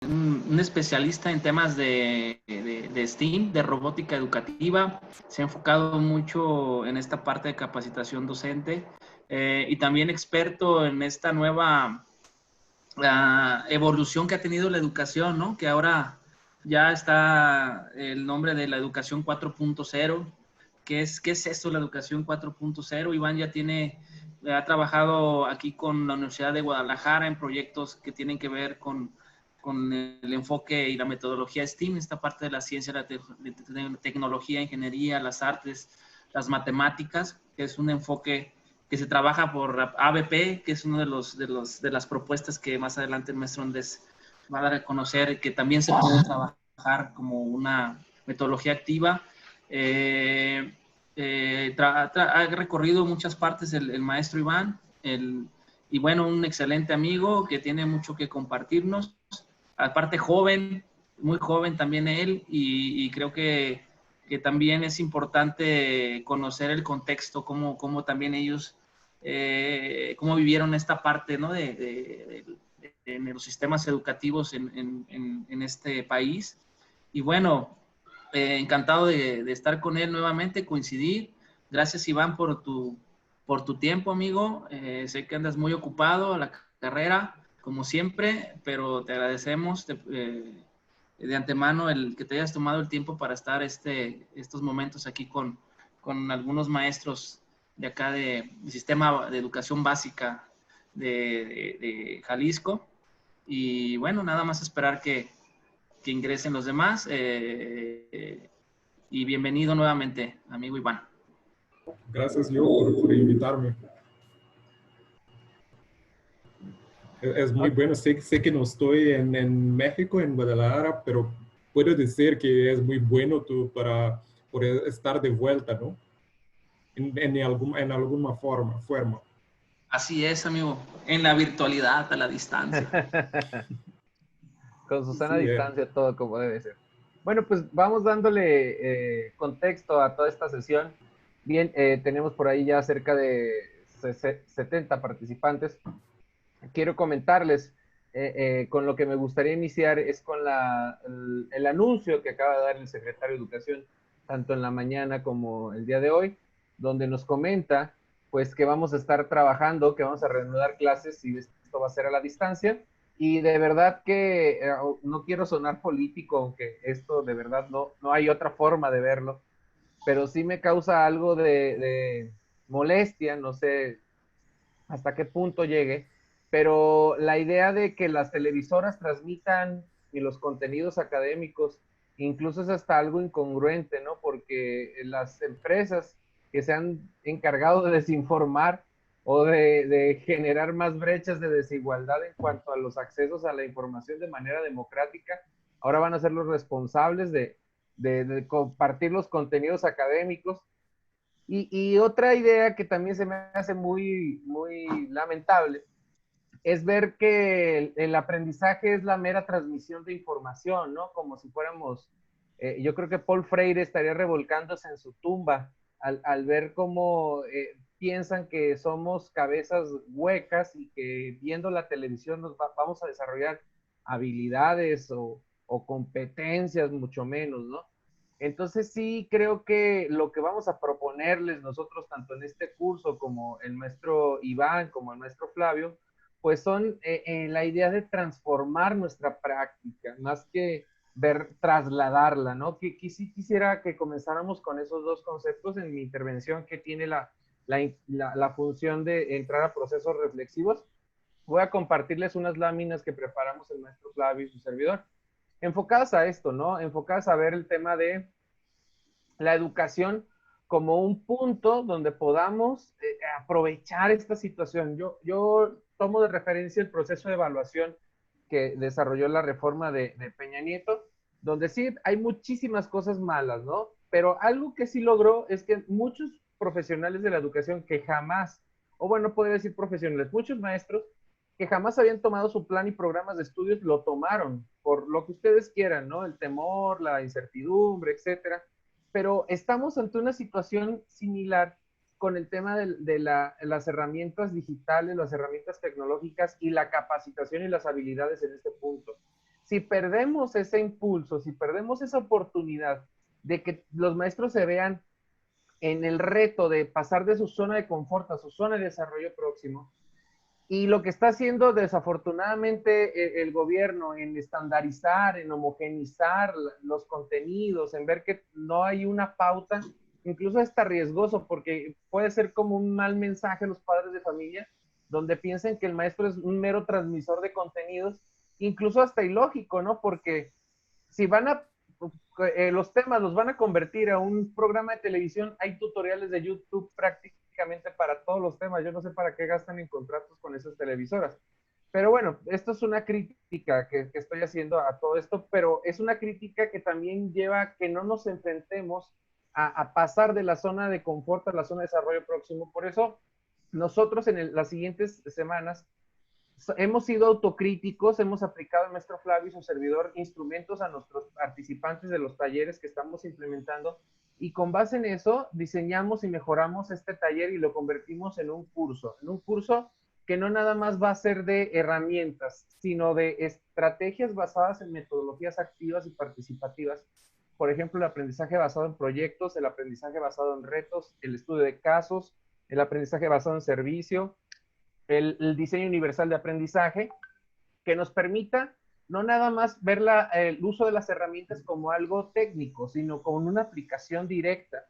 un especialista en temas de STEAM, de robótica educativa. Se ha enfocado mucho en esta parte de capacitación docente y también experto en esta nueva evolución que ha tenido la educación, ¿no? Que ahora ya está el nombre de la educación 4.0. ¿Qué es esto, la educación 4.0? Iván ya ha trabajado aquí con la Universidad de Guadalajara en proyectos que tienen que ver con el enfoque y la metodología STEAM, esta parte de la ciencia, la tecnología, ingeniería, las artes, las matemáticas, que es un enfoque que se trabaja por ABP, que es uno de las propuestas que más adelante el maestro Andrés va a dar a conocer, que también se puede trabajar como una metodología activa. Ha recorrido muchas partes el maestro Iván, y bueno, un excelente amigo que tiene mucho que compartirnos, aparte joven, muy joven también él, y creo que también es importante conocer el contexto, cómo también ellos, cómo vivieron esta parte, ¿no? En los sistemas educativos en este país. Y bueno, encantado de estar con él nuevamente, coincidir. Gracias, Iván, por tu tiempo, amigo. Sé que andas muy ocupado a la carrera, como siempre, pero te agradecemos de antemano el que te hayas tomado el tiempo para estar estos momentos aquí con algunos maestros de acá del sistema de educación básica de Jalisco. Y bueno, nada más esperar que ingresen los demás. Y bienvenido nuevamente, amigo Iván. Gracias, yo, por invitarme. Es muy bueno. Sé que no estoy en México, en Guadalajara, pero puedo decir que es muy bueno para poder estar de vuelta, ¿no? En alguna forma. Así es, amigo. En la virtualidad, a la distancia. Con su sana Sí, distancia, todo como debe ser. Bueno, pues vamos dándole contexto a toda esta sesión. Bien, tenemos por ahí ya cerca de 70 participantes. Quiero comentarles, con lo que me gustaría iniciar es con el anuncio que acaba de dar el secretario de Educación, tanto en la mañana como el día de hoy, donde nos comenta pues que vamos a estar trabajando, que vamos a reanudar clases y esto va a ser a la distancia. Y de verdad que no quiero sonar político, aunque esto de verdad no hay otra forma de verlo, pero sí me causa algo de molestia, no sé hasta qué punto llegue, pero la idea de que las televisoras transmitan y los contenidos académicos, incluso es hasta algo incongruente, ¿no? Porque las empresas que se han encargado de desinformar o de generar más brechas de desigualdad en cuanto a los accesos a la información de manera democrática, ahora van a ser los responsables de compartir los contenidos académicos. Y otra idea que también se me hace muy lamentable es ver que el aprendizaje es la mera transmisión de información, ¿no? Como si fuéramos, yo creo que Paul Freire estaría revolcándose en su tumba al ver cómo piensan que somos cabezas huecas y que viendo la televisión vamos a desarrollar habilidades o competencias, mucho menos, ¿no? Entonces sí creo que lo que vamos a proponerles nosotros, tanto en este curso como el maestro Iván, como el maestro Flavio, pues son la idea de transformar nuestra práctica, más que trasladarla, ¿no? Que sí quisiera que comenzáramos con esos dos conceptos en mi intervención, que tiene la función de entrar a procesos reflexivos. Voy a compartirles unas láminas que preparamos el maestro Flavio y su servidor, enfocadas a esto, ¿no? Enfocadas a ver el tema de la educación como un punto donde podamos aprovechar esta situación. Yo tomo de referencia el proceso de evaluación que desarrolló la reforma de Peña Nieto, donde sí hay muchísimas cosas malas, ¿no? Pero algo que sí logró es que muchos profesionales de la educación que jamás, o bueno, podría decir profesionales, muchos maestros que jamás habían tomado su plan y programas de estudios, lo tomaron, por lo que ustedes quieran, ¿no? El temor, la incertidumbre, etcétera. Pero estamos ante una situación similar con el tema las herramientas digitales, las herramientas tecnológicas y la capacitación y las habilidades en este punto. si perdemos ese impulso, si perdemos esa oportunidad de que los maestros se vean en el reto de pasar de su zona de confort a su zona de desarrollo próximo, y lo que está haciendo desafortunadamente el gobierno en estandarizar, en homogenizar los contenidos, en ver que no hay una pauta, incluso está riesgoso porque puede ser como un mal mensaje a los padres de familia, donde piensen que el maestro es un mero transmisor de contenidos, incluso hasta ilógico, ¿no? Porque si van a, los temas los van a convertir a un programa de televisión, hay tutoriales de YouTube prácticamente para todos los temas. Yo no sé para qué gastan en contratos con esas televisoras. Pero bueno, esto es una crítica que estoy haciendo a todo esto, pero es una crítica que también lleva a que no nos enfrentemos a pasar de la zona de confort a la zona de desarrollo próximo. Por eso, nosotros en las siguientes semanas hemos sido autocríticos, hemos aplicado el maestro Flavio y su servidor instrumentos a nuestros participantes de los talleres que estamos implementando, y con base en eso diseñamos y mejoramos este taller y lo convertimos en un curso que no nada más va a ser de herramientas, sino de estrategias basadas en metodologías activas y participativas. Por ejemplo, el aprendizaje basado en proyectos, el aprendizaje basado en retos, el estudio de casos, el aprendizaje basado en servicio, el diseño universal de aprendizaje, que nos permita no nada más ver el uso de las herramientas como algo técnico, sino como una aplicación directa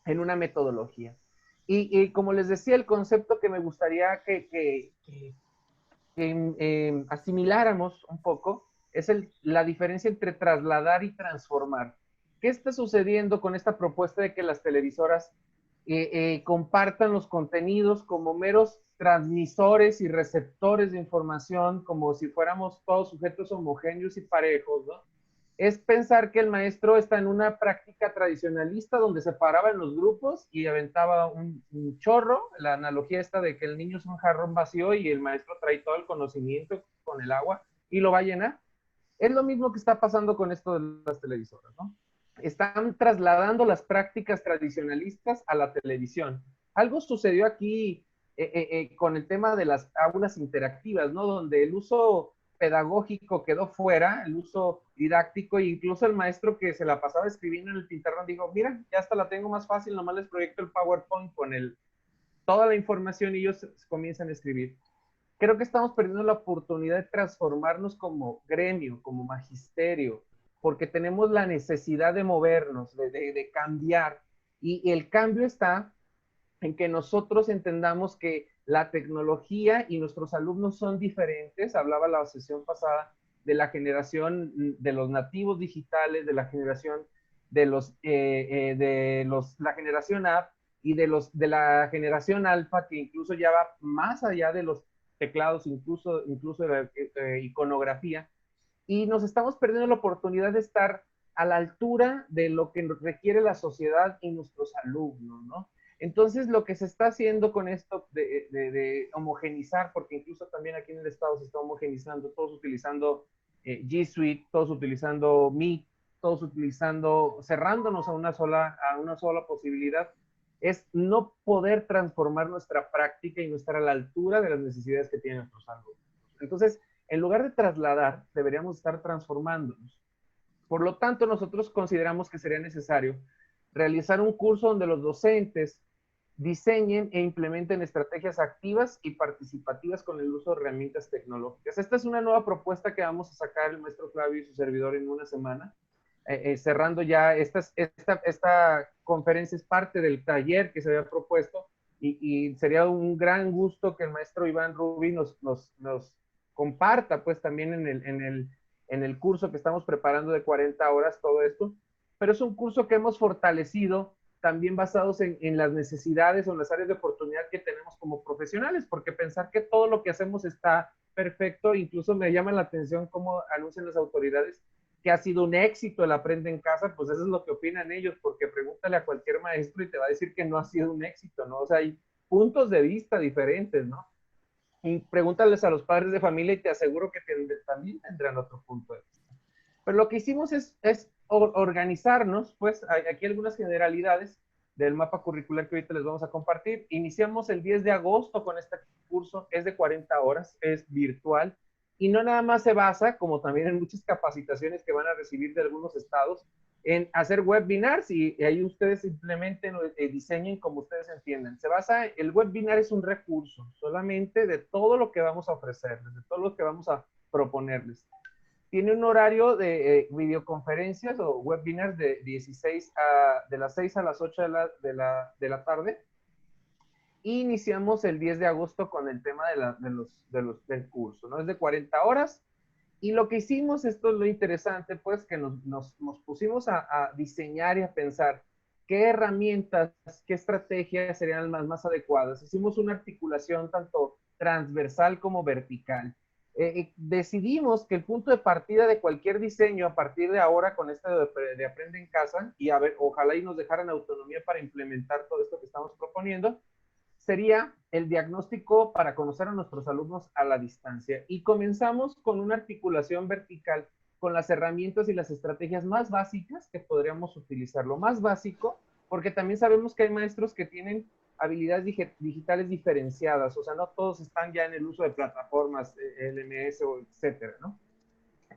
en una metodología. Y como les decía, el concepto que me gustaría que asimiláramos un poco es la diferencia entre trasladar y transformar. ¿Qué está sucediendo con esta propuesta de que las televisoras compartan los contenidos como meros transmisores y receptores de información, como si fuéramos todos sujetos homogéneos y parejos, ¿no? Es pensar que el maestro está en una práctica tradicionalista donde se paraba en los grupos y aventaba un chorro, la analogía esta de que el niño es un jarrón vacío y el maestro trae todo el conocimiento con el agua y lo va a llenar. Es lo mismo que está pasando con esto de las televisoras, ¿no? Están trasladando las prácticas tradicionalistas a la televisión. Algo sucedió aquí con el tema de las aulas interactivas, ¿no? Donde el uso pedagógico quedó fuera, el uso didáctico, e incluso el maestro que se la pasaba escribiendo en el pizarrón dijo, mira, ya hasta la tengo más fácil, nomás les proyecto el PowerPoint con toda la información y ellos comienzan a escribir. Creo que estamos perdiendo la oportunidad de transformarnos como gremio, como magisterio, porque tenemos la necesidad de movernos, de cambiar, y el cambio está en que nosotros entendamos que la tecnología y nuestros alumnos son diferentes. Hablaba la sesión pasada de la generación de los nativos digitales, de la generación la generación app y de la generación alfa, que incluso ya va más allá de los teclados, incluso de la iconografía, y nos estamos perdiendo la oportunidad de estar a la altura de lo que requiere la sociedad y nuestros alumnos, ¿no? Entonces, lo que se está haciendo con esto de homogenizar, porque incluso también aquí en el estado se está homogenizando, todos utilizando G Suite, todos utilizando Meet, todos utilizando, cerrándonos a una sola posibilidad, es no poder transformar nuestra práctica y no estar a la altura de las necesidades que tienen nuestros alumnos. Entonces, en lugar de trasladar, deberíamos estar transformándonos. Por lo tanto, nosotros consideramos que sería necesario realizar un curso donde los docentes diseñen e implementen estrategias activas y participativas con el uso de herramientas tecnológicas. Esta es una nueva propuesta que vamos a sacar el maestro Flavio y su servidor en una semana. Cerrando ya, esta conferencia es parte del taller que se había propuesto y sería un gran gusto que el maestro Iván Rubí nos comparta pues también en el curso que estamos preparando de 40 horas todo esto, pero es un curso que hemos fortalecido también basados en las necesidades o en las áreas de oportunidad que tenemos como profesionales, porque pensar que todo lo que hacemos está perfecto, incluso me llama la atención cómo anuncian las autoridades que ha sido un éxito el Aprende en Casa, pues eso es lo que opinan ellos, porque pregúntale a cualquier maestro y te va a decir que no ha sido un éxito, ¿no? O sea, hay puntos de vista diferentes, ¿no? Y pregúntales a los padres de familia y te aseguro que también tendrán otro punto de vista. Pero lo que hicimos es organizarnos, pues hay aquí algunas generalidades del mapa curricular que ahorita les vamos a compartir. Iniciamos el 10 de agosto con este curso, es de 40 horas, es virtual. Y no nada más se basa, como también en muchas capacitaciones que van a recibir de algunos estados, en hacer webinars y ahí ustedes implementen o diseñen como ustedes entiendan. Se basa, el webinar es un recurso solamente de todo lo que vamos a ofrecerles, de todo lo que vamos a proponerles. Tiene un horario de videoconferencias o webinars de las 6 a las 8 de la tarde. Y iniciamos el 10 de agosto con el tema del curso, ¿no? Es de 40 horas. Y lo que hicimos, esto es lo interesante, pues, que nos pusimos a diseñar y a pensar qué herramientas, qué estrategias serían las más adecuadas. Hicimos una articulación tanto transversal como vertical. Decidimos que el punto de partida de cualquier diseño a partir de ahora con esto de Aprende en Casa, y a ver, ojalá y nos dejaran autonomía para implementar todo esto que estamos proponiendo, sería el diagnóstico para conocer a nuestros alumnos a la distancia. Y comenzamos con una articulación vertical con las herramientas y las estrategias más básicas que podríamos utilizar. Lo más básico, porque también sabemos que hay maestros que tienen habilidades digitales diferenciadas, o sea, no todos están ya en el uso de plataformas, LMS o etcétera, ¿no?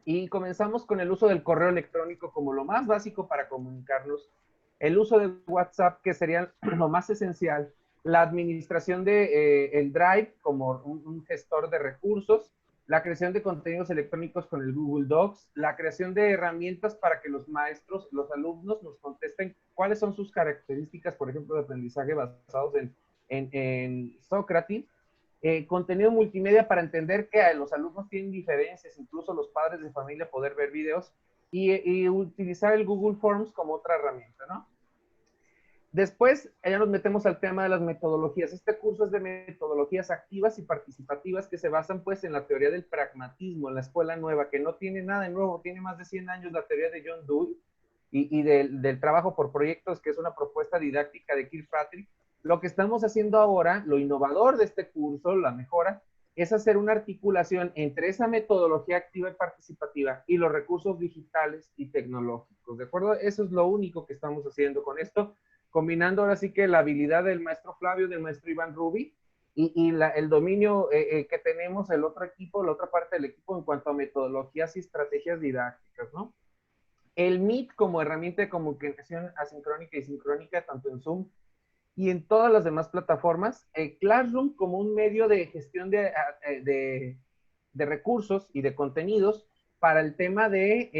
Y comenzamos con el uso del correo electrónico como lo más básico para comunicarnos, el uso de WhatsApp, que sería lo más esencial, la administración de el Drive como un gestor de recursos, la creación de contenidos electrónicos con el Google Docs, la creación de herramientas para que los maestros, los alumnos nos contesten cuáles son sus características, por ejemplo, de aprendizaje basados en Sócrates, contenido multimedia para entender que los alumnos tienen diferencias, incluso los padres de familia poder ver videos, y utilizar el Google Forms como otra herramienta, ¿no? Después, ya nos metemos al tema de las metodologías. Este curso es de metodologías activas y participativas que se basan pues en la teoría del pragmatismo, en la escuela nueva, que no tiene nada de nuevo, tiene más de 100 años la teoría de John Dewey y del trabajo por proyectos, que es una propuesta didáctica de Kirkpatrick. Lo que estamos haciendo ahora, lo innovador de este curso, la mejora, es hacer una articulación entre esa metodología activa y participativa y los recursos digitales y tecnológicos, ¿de acuerdo? Eso es lo único que estamos haciendo con esto, combinando ahora sí que la habilidad del maestro Flavio, del maestro Iván Rubi, y el dominio que tenemos el otro equipo, la otra parte del equipo en cuanto a metodologías y estrategias didácticas, ¿no? El Meet como herramienta de comunicación asincrónica y sincrónica, tanto en Zoom y en todas las demás plataformas, el Classroom como un medio de gestión de recursos y de contenidos para el tema de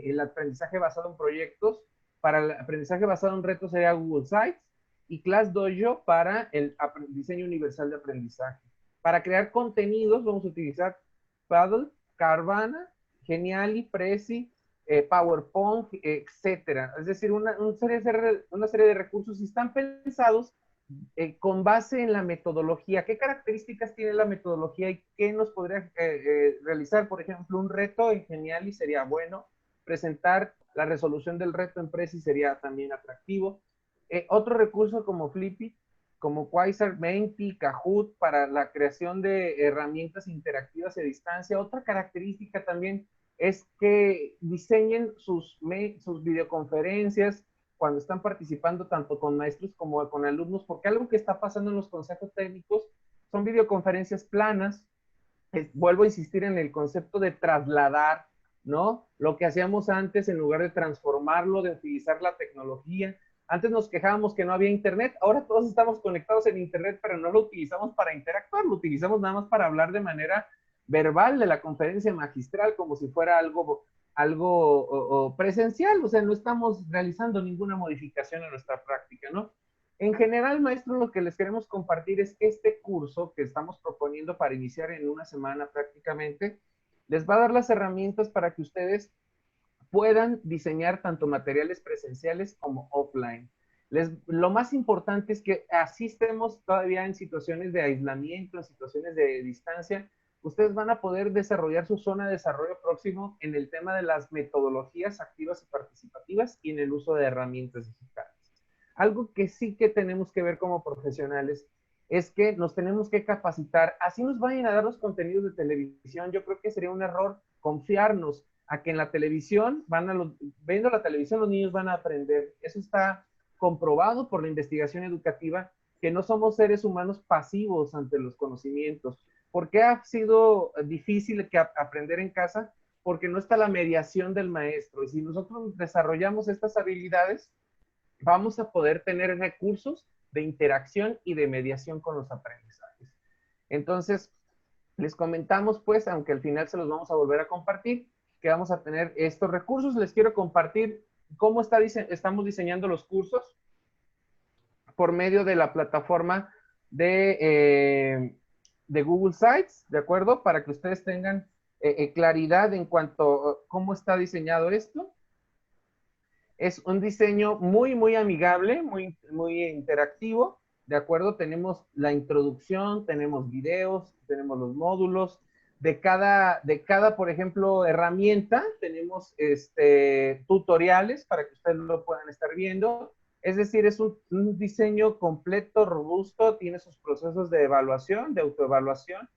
el aprendizaje basado en proyectos. Para el aprendizaje basado en retos sería Google Sites, y ClassDojo para el diseño universal de aprendizaje. Para crear contenidos vamos a utilizar Paddle, Carvana, Geniali, Prezi, PowerPoint, etcétera. Es decir, una serie de recursos y están pensados con base en la metodología. ¿Qué características tiene la metodología y qué nos podría realizar? Por ejemplo, un reto en Geniali sería bueno, presentar la resolución del reto en Prezi sería también atractivo. Otro recurso como Flippy, como Quasar, Menti, Kahoot, para la creación de herramientas interactivas a distancia. Otra característica también es que diseñen sus videoconferencias cuando están participando tanto con maestros como con alumnos, porque algo que está pasando en los consejos técnicos son videoconferencias planas. Vuelvo a insistir en el concepto de trasladar, ¿no? Lo que hacíamos antes en lugar de transformarlo, de utilizar la tecnología. Antes nos quejábamos que no había internet, ahora todos estamos conectados en internet, pero no lo utilizamos para interactuar, lo utilizamos nada más para hablar de manera verbal de la conferencia magistral, como si fuera algo presencial, o sea, no estamos realizando ninguna modificación en nuestra práctica, ¿no? En general, maestros, lo que les queremos compartir es que este curso que estamos proponiendo para iniciar en una semana prácticamente, les va a dar las herramientas para que ustedes puedan diseñar tanto materiales presenciales como offline. Lo más importante es que asistemos todavía en situaciones de aislamiento, en situaciones de distancia. Ustedes van a poder desarrollar su zona de desarrollo próximo en el tema de las metodologías activas y participativas y en el uso de herramientas digitales. Algo que sí que tenemos que ver como profesionales es que nos tenemos que capacitar. Así nos vayan a dar los contenidos de televisión. Yo creo que sería un error confiarnos a que en la televisión, viendo la televisión, los niños van a aprender. Eso está comprobado por la investigación educativa, que no somos seres humanos pasivos ante los conocimientos. ¿Por qué ha sido difícil aprender en casa? Porque no está la mediación del maestro. Y si nosotros desarrollamos estas habilidades, vamos a poder tener recursos de interacción y de mediación con los aprendizajes. Entonces, les comentamos, pues, aunque al final se los vamos a volver a compartir, que vamos a tener estos recursos. Les quiero compartir cómo estamos diseñando los cursos por medio de la plataforma de Google Sites, ¿de acuerdo? Para que ustedes tengan claridad en cuanto a cómo está diseñado esto. Es un diseño muy, muy amigable, muy, muy interactivo, ¿de acuerdo? Tenemos la introducción, tenemos videos, tenemos los módulos. De cada, por ejemplo, herramienta, tenemos tutoriales para que ustedes lo puedan estar viendo. Es decir, es un diseño completo, robusto, tiene sus procesos de evaluación, de autoevaluación,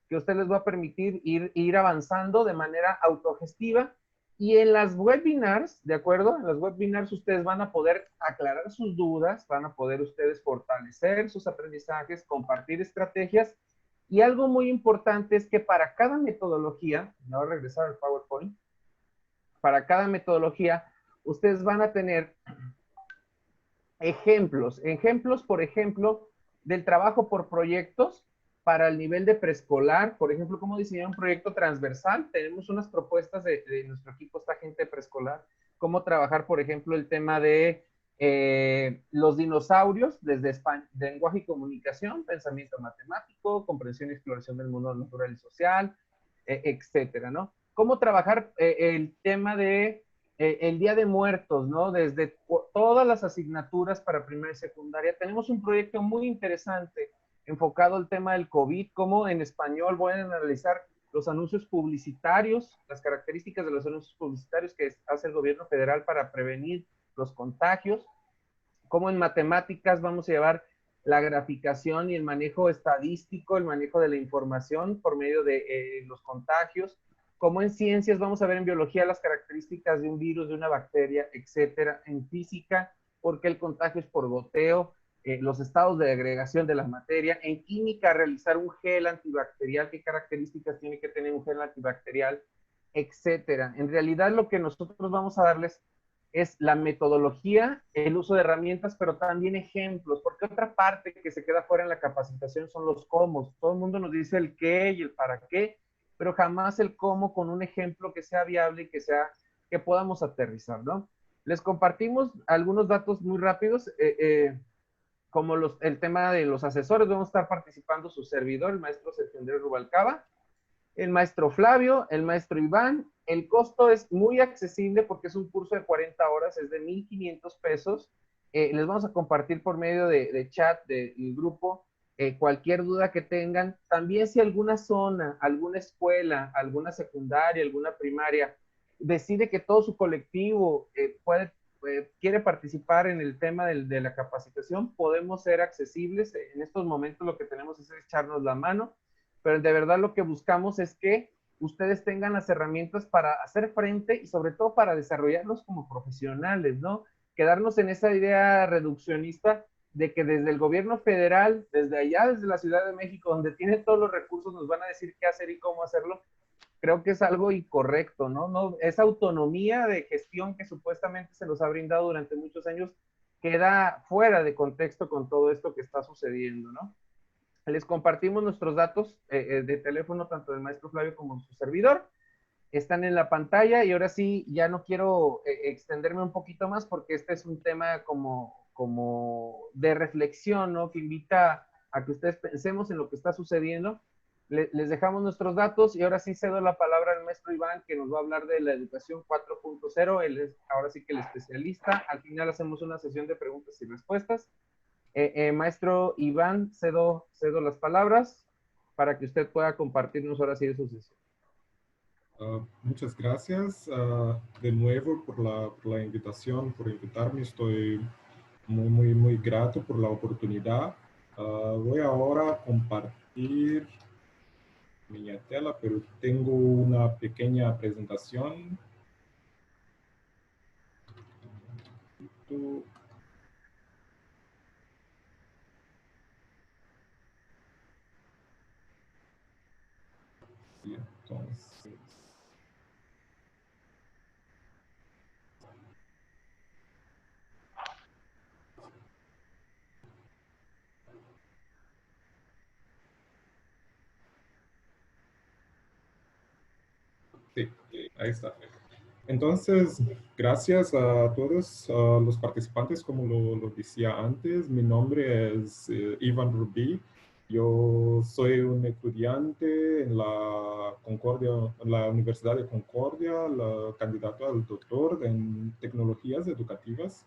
que a ustedes les va a permitir ir avanzando de manera autogestiva. Y en las webinars, ¿de acuerdo? En las webinars ustedes van a poder aclarar sus dudas, van a poder ustedes fortalecer sus aprendizajes, compartir estrategias. Y algo muy importante es que para cada metodología, me voy a regresar al PowerPoint, para cada metodología, ustedes van a tener ejemplos, por ejemplo, del trabajo por proyectos para el nivel de preescolar, por ejemplo, cómo diseñar un proyecto transversal. Tenemos unas propuestas de nuestro equipo, esta gente de preescolar, cómo trabajar, por ejemplo, el tema de los dinosaurios desde lenguaje y comunicación, pensamiento matemático, comprensión y exploración del mundo natural y social, etcétera, ¿no? Cómo trabajar el tema de el Día de Muertos, ¿no? Desde todas las asignaturas para primaria y secundaria. Tenemos un proyecto muy interesante enfocado al tema del COVID, cómo en español voy a analizar los anuncios publicitarios, las características de los anuncios publicitarios que hace el gobierno federal para prevenir los contagios, cómo en matemáticas vamos a llevar la graficación y el manejo estadístico, el manejo de la información por medio de los contagios, como en ciencias vamos a ver en biología las características de un virus, de una bacteria, etcétera, en física, porque el contagio es por goteo, los estados de agregación de la materia, en química realizar un gel antibacterial, qué características tiene que tener un gel antibacterial, etcétera. En realidad lo que nosotros vamos a darles es la metodología, el uso de herramientas, pero también ejemplos, porque otra parte que se queda fuera en la capacitación son los cómo. Todo el mundo nos dice el qué y el para qué, pero jamás el cómo con un ejemplo que sea viable y que podamos aterrizar, ¿no? Les compartimos algunos datos muy rápidos, como el tema de los asesores. Vamos a estar participando su servidor, el maestro Sergio Andrés Rubalcaba, el maestro Flavio, el maestro Iván. El costo es muy accesible porque es un curso de 40 horas, es de 1,500 pesos. Les vamos a compartir por medio de chat del grupo cualquier duda que tengan. También si alguna zona, alguna escuela, alguna secundaria, alguna primaria decide que todo su colectivo quiere participar en el tema de la capacitación, podemos ser accesibles. En estos momentos lo que tenemos es echarnos la mano, pero de verdad lo que buscamos es que ustedes tengan las herramientas para hacer frente y sobre todo para desarrollarlos como profesionales, ¿no? Quedarnos en esa idea reduccionista de que desde el gobierno federal, desde allá, desde la Ciudad de México, donde tiene todos los recursos, nos van a decir qué hacer y cómo hacerlo. Creo que es algo incorrecto, ¿no? No, esa autonomía de gestión que supuestamente se nos ha brindado durante muchos años queda fuera de contexto con todo esto que está sucediendo, ¿no? Les compartimos nuestros datos de teléfono, tanto del maestro Flavio como su servidor. Están en la pantalla y ahora sí, ya no quiero extenderme un poquito más porque este es un tema como de reflexión, ¿no? Que invita a que ustedes pensemos en lo que está sucediendo. Les dejamos nuestros datos y ahora sí cedo la palabra al maestro Iván, que nos va a hablar de la educación 4.0. Él es ahora sí que el especialista. Al final hacemos una sesión de preguntas y respuestas. Maestro Iván, cedo las palabras para que usted pueda compartirnos ahora sí de su sesión. Muchas gracias de nuevo por la invitación, por invitarme. Estoy muy grato por la oportunidad. Voy ahora a compartir mi tela, pero tengo una pequeña presentación. Sí, ahí está. Entonces, gracias a todos los participantes, como lo decía antes. Mi nombre es Iván Rubí. Yo soy un estudiante en la Concordia, en la Universidad de Concordia, candidato al doctor en tecnologías educativas.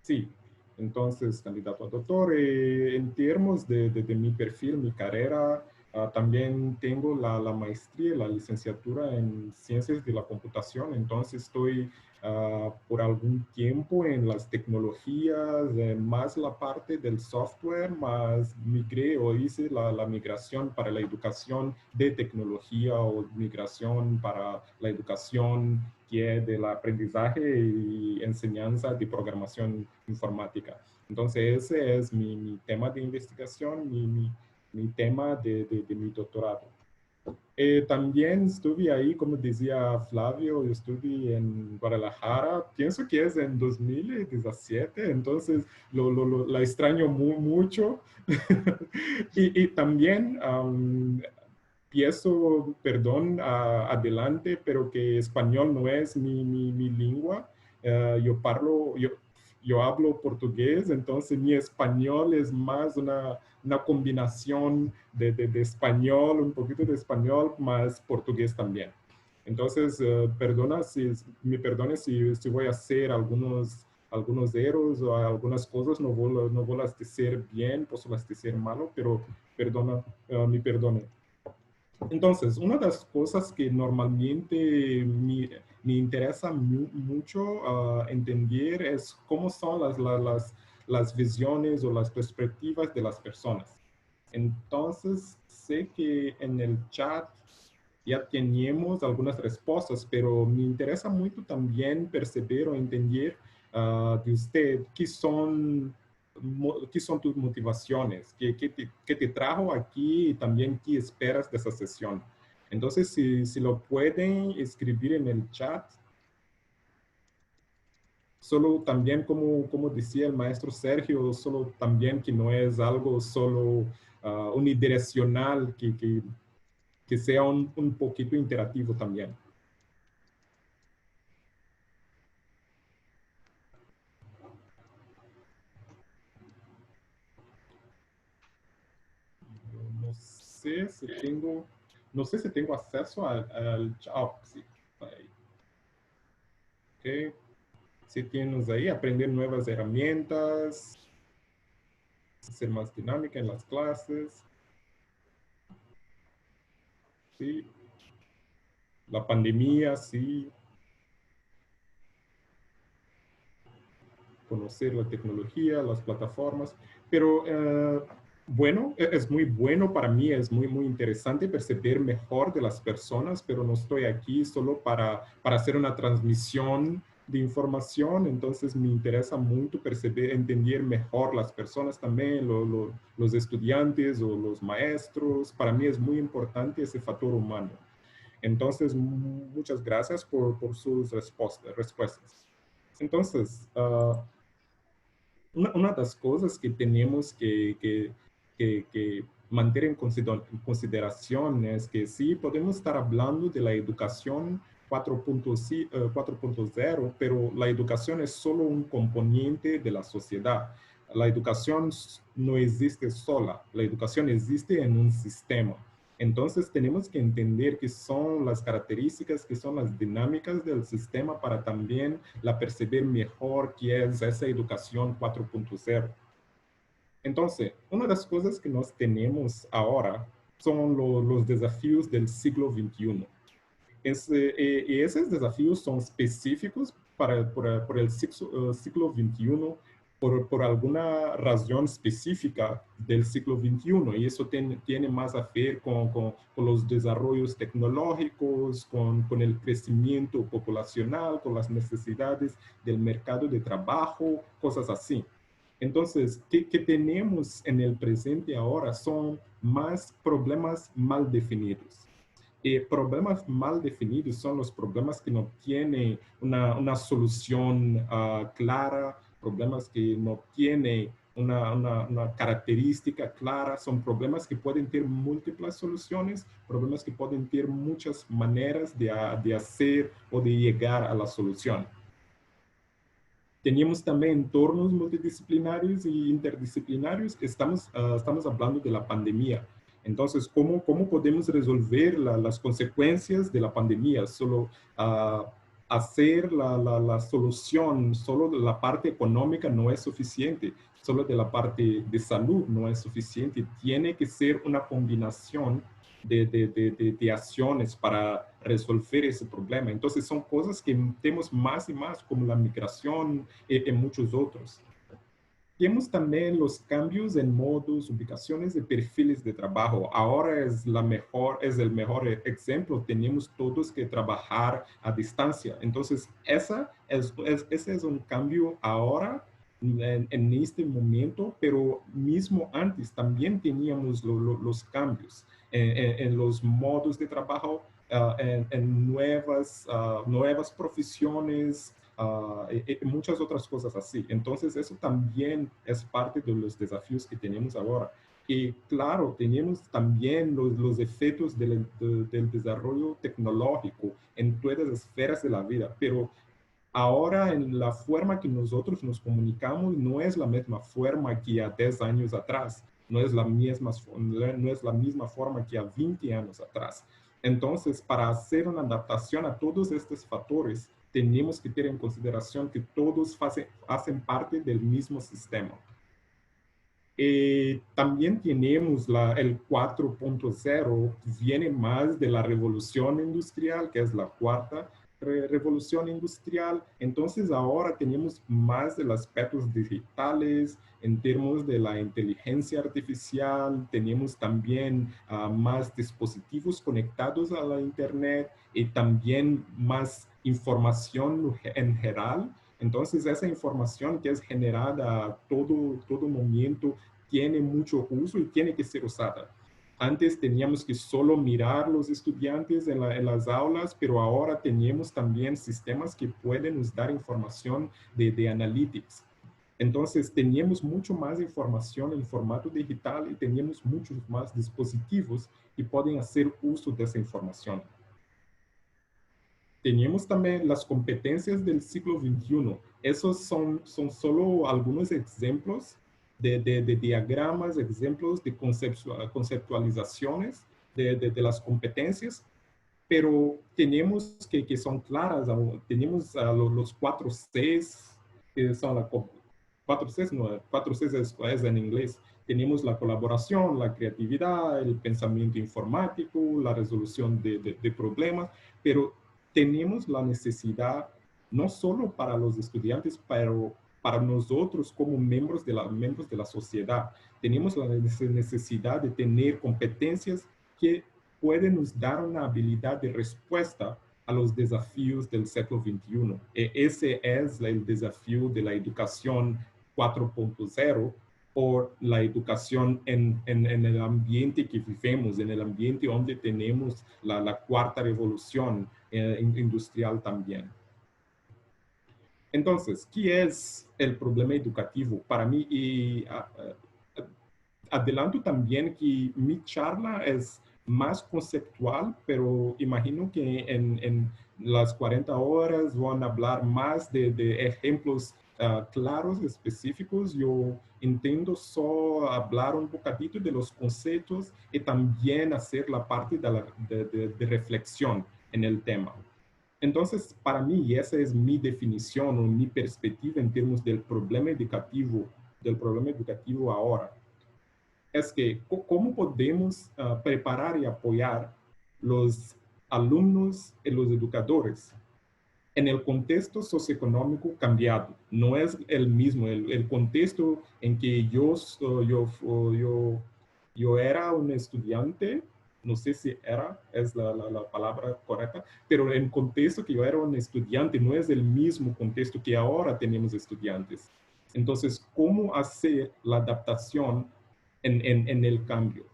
Sí, entonces candidato a doctor. En términos de mi perfil, mi carrera, también tengo la maestría, la licenciatura en ciencias de la computación. Entonces estoy por algún tiempo en las tecnologías, más la parte del software, más migré o hice la migración para la educación de tecnología o migración para la educación que es del aprendizaje y enseñanza de programación informática. Entonces, ese es mi tema de investigación, mi tema de mi doctorado. También estuve ahí, como decía Flavio, estuve en Guadalajara, pienso que es en 2017, entonces la extraño mucho. y también pienso, perdón, adelante, pero que español no es mi lengua. Yo hablo portugués, entonces mi español es más una combinación de español, un poquito de español, más portugués también. Entonces, me perdone si voy a hacer algunos errores o algunas cosas, no voy a decir bien, puedo decir malo, pero me perdone. Entonces, una de las cosas que normalmente me interesa mucho entender es cómo son las visiones o las perspectivas de las personas. Entonces, sé que en el chat ya teníamos algunas respuestas, pero me interesa mucho también percibir o entender de usted qué son tus motivaciones, qué te trajo aquí y también qué esperas de esa sesión. Entonces, si lo pueden escribir en el chat, solo también como decía el maestro Sergio, solo también que no es algo solo unidireccional, que sea un poquito interactivo también. No sé si tengo, no sé si tengo acceso al chat. Oh, sí, ahí. Ok. Si tienes ahí, aprender nuevas herramientas, ser más dinámica en las clases. Sí. La pandemia, sí. Conocer la tecnología, las plataformas. Pero bueno, es muy bueno para mí, es muy interesante percibir mejor de las personas, pero no estoy aquí solo para hacer una transmisión de información, entonces me interesa mucho percibir, entender mejor las personas también, los estudiantes o los maestros. Para mí es muy importante ese factor humano. Entonces, muchas gracias por sus respuestas. Entonces, una de las cosas que tenemos que mantener en consideración es que sí, podemos estar hablando de la educación 4.0, pero la educación es solo un componente de la sociedad. La educación no existe sola, la educación existe en un sistema. Entonces tenemos que entender qué son las características, qué son las dinámicas del sistema para también la percibir mejor qué es esa educación 4.0. Entonces, una de las cosas que nos tenemos ahora son los desafíos del siglo XXI. Y esos desafíos son específicos por el siglo XXI, por alguna razón específica del siglo XXI, y eso tiene más a ver con los desarrollos tecnológicos, con el crecimiento poblacional, con las necesidades del mercado de trabajo, cosas así. Entonces, ¿qué tenemos en el presente ahora? Son más problemas mal definidos. Problemas mal definidos son los problemas que no tienen una solución clara, problemas que no tienen una característica clara, son problemas que pueden tener múltiples soluciones, problemas que pueden tener muchas maneras de hacer o de llegar a la solución. Teníamos también entornos multidisciplinarios y interdisciplinarios. Estamos hablando de la pandemia. Entonces, ¿cómo podemos resolver las consecuencias de la pandemia? Solo hacer la solución, solo de la parte económica no es suficiente, solo de la parte de salud no es suficiente. Tiene que ser una combinación de acciones para resolver ese problema. Entonces son cosas que tenemos más y más, como la migración y muchos otros. Tenemos también los cambios en modos, ubicaciones de perfiles de trabajo. Ahora es el mejor ejemplo. Tenemos todos que trabajar a distancia. Entonces, ese es un cambio ahora en este momento, pero mismo antes también teníamos los cambios en los modos de trabajo, en nuevas profesiones, y muchas otras cosas así. Entonces, eso también es parte de los desafíos que tenemos ahora. Y claro, tenemos también los efectos del desarrollo tecnológico en todas las esferas de la vida, pero ahora en la forma que nosotros nos comunicamos no es la misma forma que a 10 años atrás, no es la misma forma que a 20 años atrás. Entonces, para hacer una adaptación a todos estos factores, tenemos que tener en consideración que todos hacen parte del mismo sistema. También tenemos el 4.0, viene más de la revolución industrial, que es la cuarta revolución industrial. Entonces ahora tenemos más de los aspectos digitales, en términos de la inteligencia artificial, tenemos también más dispositivos conectados a la internet y también más información en general. Entonces esa información que es generada a todo momento tiene mucho uso y tiene que ser usada. Antes teníamos que solo mirar los estudiantes en las aulas, pero ahora tenemos también sistemas que pueden nos dar información de analytics. Entonces, teníamos mucho más información en formato digital y teníamos muchos más dispositivos que pueden hacer uso de esa información. Teníamos también las competencias del siglo XXI. Esos son solo algunos ejemplos de diagramas, ejemplos de conceptualizaciones de las competencias, pero tenemos que son claras. Tenemos los 4Cs, que son la 4Cs, no, 4Cs es en inglés. Tenemos la colaboración, la creatividad, el pensamiento informático, la resolución de problemas, pero tenemos la necesidad, no solo para los estudiantes, pero para nosotros como miembros de la sociedad. Tenemos la necesidad de tener competencias que pueden nos dar una habilidad de respuesta a los desafíos del siglo XXI. Ese es el desafío de la educación 4.0 o la educación en el ambiente que vivimos, en el ambiente donde tenemos la cuarta revolución industrial también. Entonces, ¿qué es el problema educativo? Para mí, y adelanto también que mi charla es más conceptual, pero imagino que en las 40 horas van a hablar más de ejemplos claros, específicos. Yo intento solo hablar un poquitito de los conceptos y también hacer la parte de reflexión en el tema. Entonces, para mí, y esa es mi definición o mi perspectiva en términos del problema educativo ahora, es que cómo podemos preparar y apoyar los alumnos y los educadores en el contexto socioeconómico cambiado. No es el mismo, el contexto en que yo era un estudiante, no sé si es la palabra correcta, pero el contexto que yo era un estudiante no es el mismo contexto que ahora tenemos estudiantes. Entonces, ¿cómo hacer la adaptación en el cambio?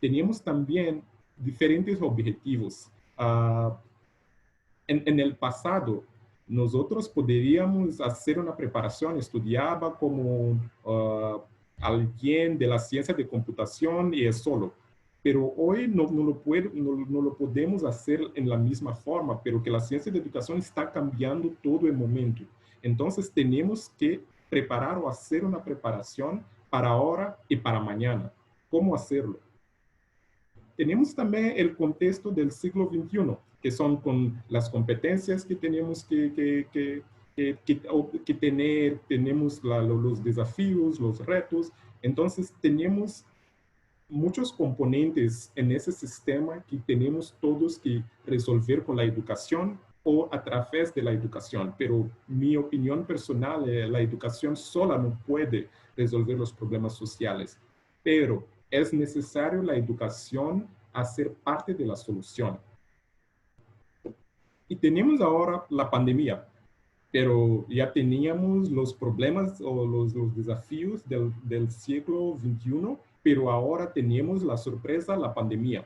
teníamos también diferentes objetivos. En el pasado, nosotros podríamos hacer una preparación, estudiaba como alguien de la ciencia de computación y es solo. Pero hoy no lo podemos hacer en la misma forma, pero que la ciencia de educación está cambiando todo el momento. Entonces tenemos que preparar o hacer una preparación para ahora y para mañana. ¿Cómo hacerlo? Tenemos también el contexto del siglo XXI, que son con las competencias que tenemos que tener, tenemos los desafíos, los retos. Entonces, tenemos muchos componentes en ese sistema que tenemos todos que resolver con la educación o a través de la educación. Pero mi opinión personal, la educación sola no puede resolver los problemas sociales, pero es necesario la educación a ser parte de la solución. Y tenemos ahora la pandemia, pero ya teníamos los problemas o los desafíos del siglo XXI, pero ahora tenemos la sorpresa, la pandemia.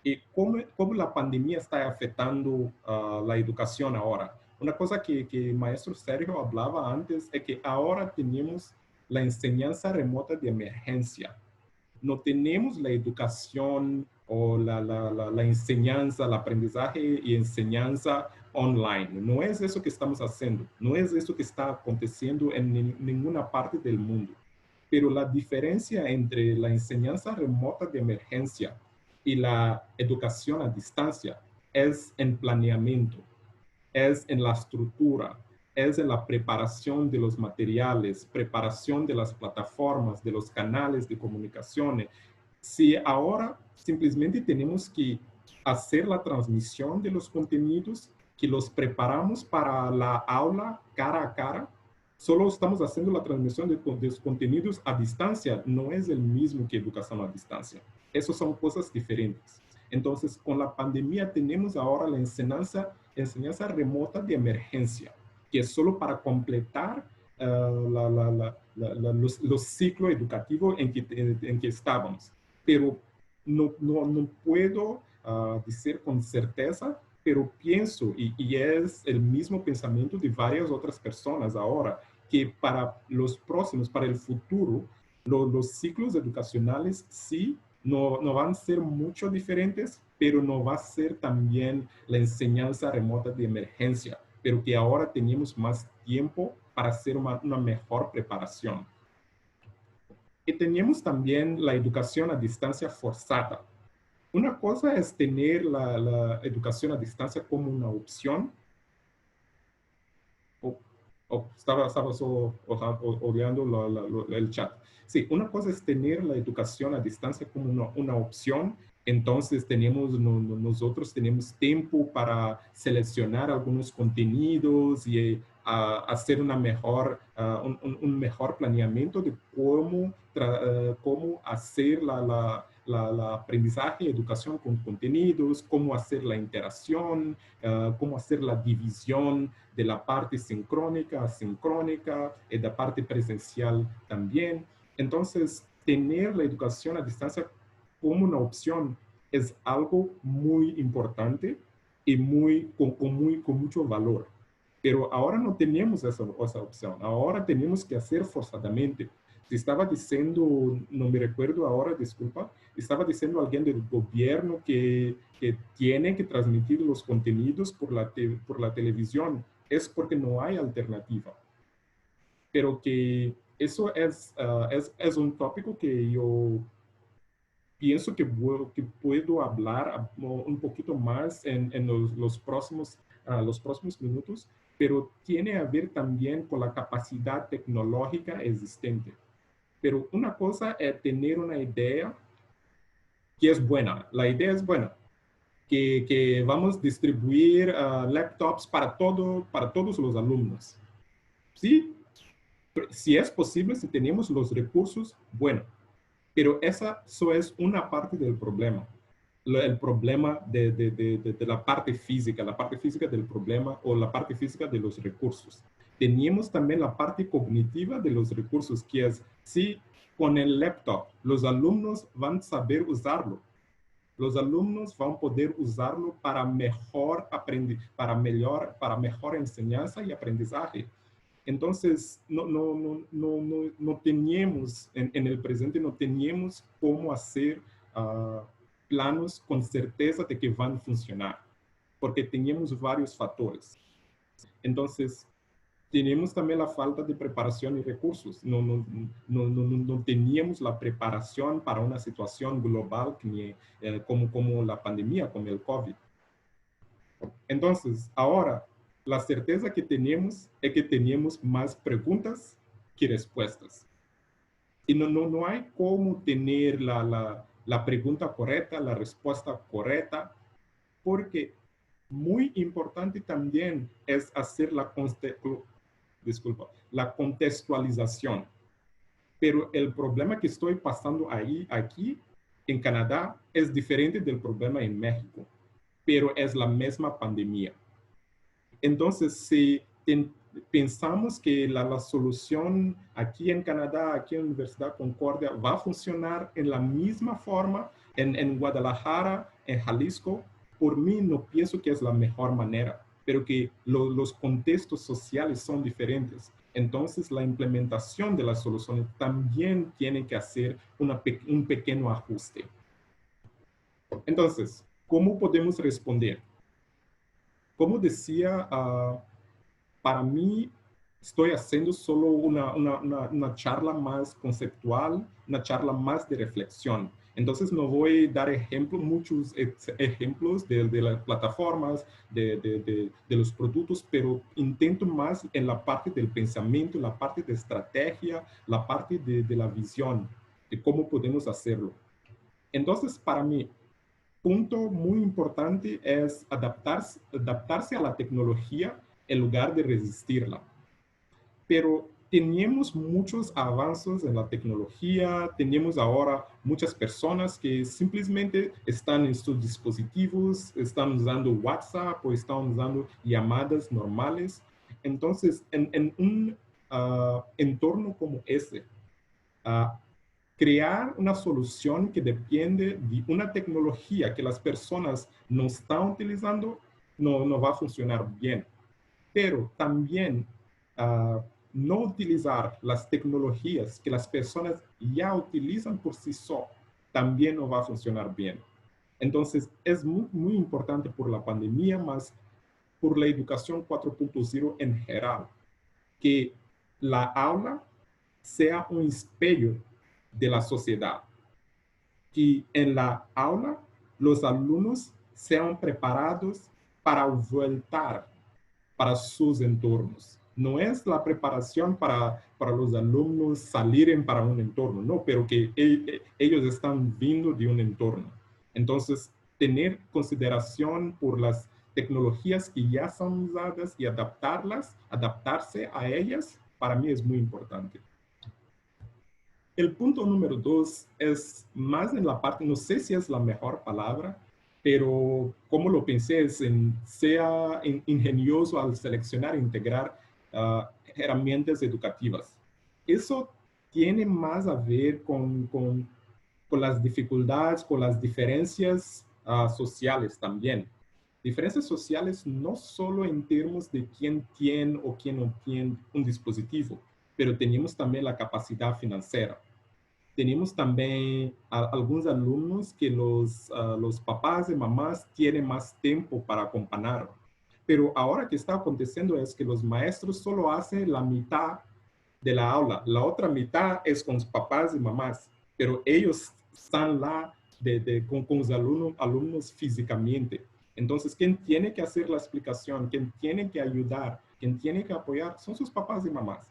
¿Y cómo la pandemia está afectando la educación ahora? Una cosa que el maestro Sergio hablaba antes es que ahora tenemos la enseñanza remota de emergencia. No tenemos la educación o la enseñanza, el aprendizaje y enseñanza online. No es eso que estamos haciendo. No es eso que está aconteciendo en ninguna parte del mundo. Pero la diferencia entre la enseñanza remota de emergencia y la educación a distancia es en planeamiento, es en la estructura, es en la preparación de los materiales, preparación de las plataformas, de los canales de comunicación. Si ahora simplemente tenemos que hacer la transmisión de los contenidos, que los preparamos para la aula cara a cara, solo estamos haciendo la transmisión de los contenidos a distancia, no es el mismo que educación a distancia. Esas son cosas diferentes. Entonces, con la pandemia tenemos ahora la enseñanza remota de emergencia, que es solo para completar los ciclos educativos en que estábamos. Pero no puedo decir con certeza, pero pienso, y es el mismo pensamiento de varias otras personas ahora, que para los próximos, para el futuro, los ciclos educacionales sí no van a ser mucho diferentes, pero no va a ser también la enseñanza remota de emergencia, pero que ahora tenemos más tiempo para hacer una mejor preparación. Y tenemos también la educación a distancia forzada. Una cosa es tener la educación a distancia como una opción. Estaba solo odiando el chat. Sí, una cosa es tener la educación a distancia como una opción. Entonces nosotros tenemos tiempo para seleccionar algunos contenidos y hacer un mejor planeamiento de cómo hacer la aprendizaje, educación con contenidos, cómo hacer la interacción, cómo hacer la división de la parte sincrónica, asincrónica, y de la parte presencial también. Entonces, tener la educación a distancia como una opción es algo muy importante y con mucho valor. Pero ahora no tenemos esa opción. Ahora tenemos que hacer forzadamente. Estaba diciendo, no me recuerdo ahora, disculpa, estaba diciendo alguien del gobierno que tiene que transmitir los contenidos por la televisión. Es porque no hay alternativa. Pero que eso es un tópico que yo pienso que puedo hablar un poquito más en los próximos minutos, pero tiene a ver también con la capacidad tecnológica existente. Pero una cosa es tener una idea que es buena. La idea es buena, que vamos a distribuir laptops para todos los alumnos. Sí, si es posible, si tenemos los recursos, bueno. Pero esa solo es una parte del problema. El problema de la parte física del problema o la parte física de los recursos. Teníamos también la parte cognitiva de los recursos, que es si con el laptop los alumnos van a saber usarlo, Los alumnos van a poder usarlo para para mejor enseñanza y aprendizaje. Entonces, no teníamos, en el presente no teníamos cómo hacer planos con certeza de que van a funcionar, porque teníamos varios factores. Entonces, tenemos también la falta de preparación y recursos. No teníamos la preparación para una situación global como la pandemia, como el COVID. Entonces, ahora, la certeza que tenemos es que tenemos más preguntas que respuestas. Y no hay cómo tener la pregunta correcta, la respuesta correcta, porque muy importante también es hacer la contextualización. Pero el problema que estoy pasando aquí en Canadá es diferente del problema en México, pero es la misma pandemia. Entonces, si pensamos que la solución aquí en Canadá, aquí en la Universidad Concordia, va a funcionar en la misma forma en Guadalajara, en Jalisco, por mí no pienso que es la mejor manera, pero que los contextos sociales son diferentes. Entonces, la implementación de las soluciones también tiene que hacer un pequeño ajuste. Entonces, ¿cómo podemos responder? Como decía, para mí estoy haciendo solo una charla más conceptual, una charla más de reflexión. Entonces no voy a dar muchos ejemplos de las plataformas, de los productos, pero intento más en la parte del pensamiento, la parte de estrategia, la parte de la visión, de cómo podemos hacerlo. Entonces, para mí, punto muy importante es adaptarse a la tecnología en lugar de resistirla. Pero teníamos muchos avances en la tecnología, tenemos ahora muchas personas que simplemente están en sus dispositivos, están usando WhatsApp o están usando llamadas normales. Entonces, en un entorno como ese, crear una solución que depende de una tecnología que las personas no están utilizando, no va a funcionar bien. Pero también no utilizar las tecnologías que las personas ya utilizan por sí solas, también no va a funcionar bien. Entonces, es muy importante por la pandemia, más por la educación 4.0 en general, que la aula sea un espejo de la sociedad. Que en la aula los alumnos sean preparados para voltar para sus entornos. No es la preparación para los alumnos salir para un entorno, no, pero que ellos están viendo de un entorno. Entonces, tener consideración por las tecnologías que ya son usadas y adaptarse a ellas, para mí es muy importante. El punto número 2 es más en la parte, no sé si es la mejor palabra, pero como lo pensé es sea ingenioso al seleccionar e integrar herramientas educativas. Eso tiene más a ver con las dificultades, con las diferencias sociales también. Diferencias sociales no solo en términos de quién tiene o quién no tiene un dispositivo, pero tenemos también la capacidad financiera. Tenemos también algunos alumnos que los papás y mamás tienen más tiempo para acompañar. Pero ahora que está aconteciendo es que los maestros solo hacen la mitad de la aula. La otra mitad es con los papás y mamás, pero ellos están lá con los alumnos físicamente. Entonces, quien tiene que hacer la explicación, quien tiene que ayudar, quien tiene que apoyar, son sus papás y mamás.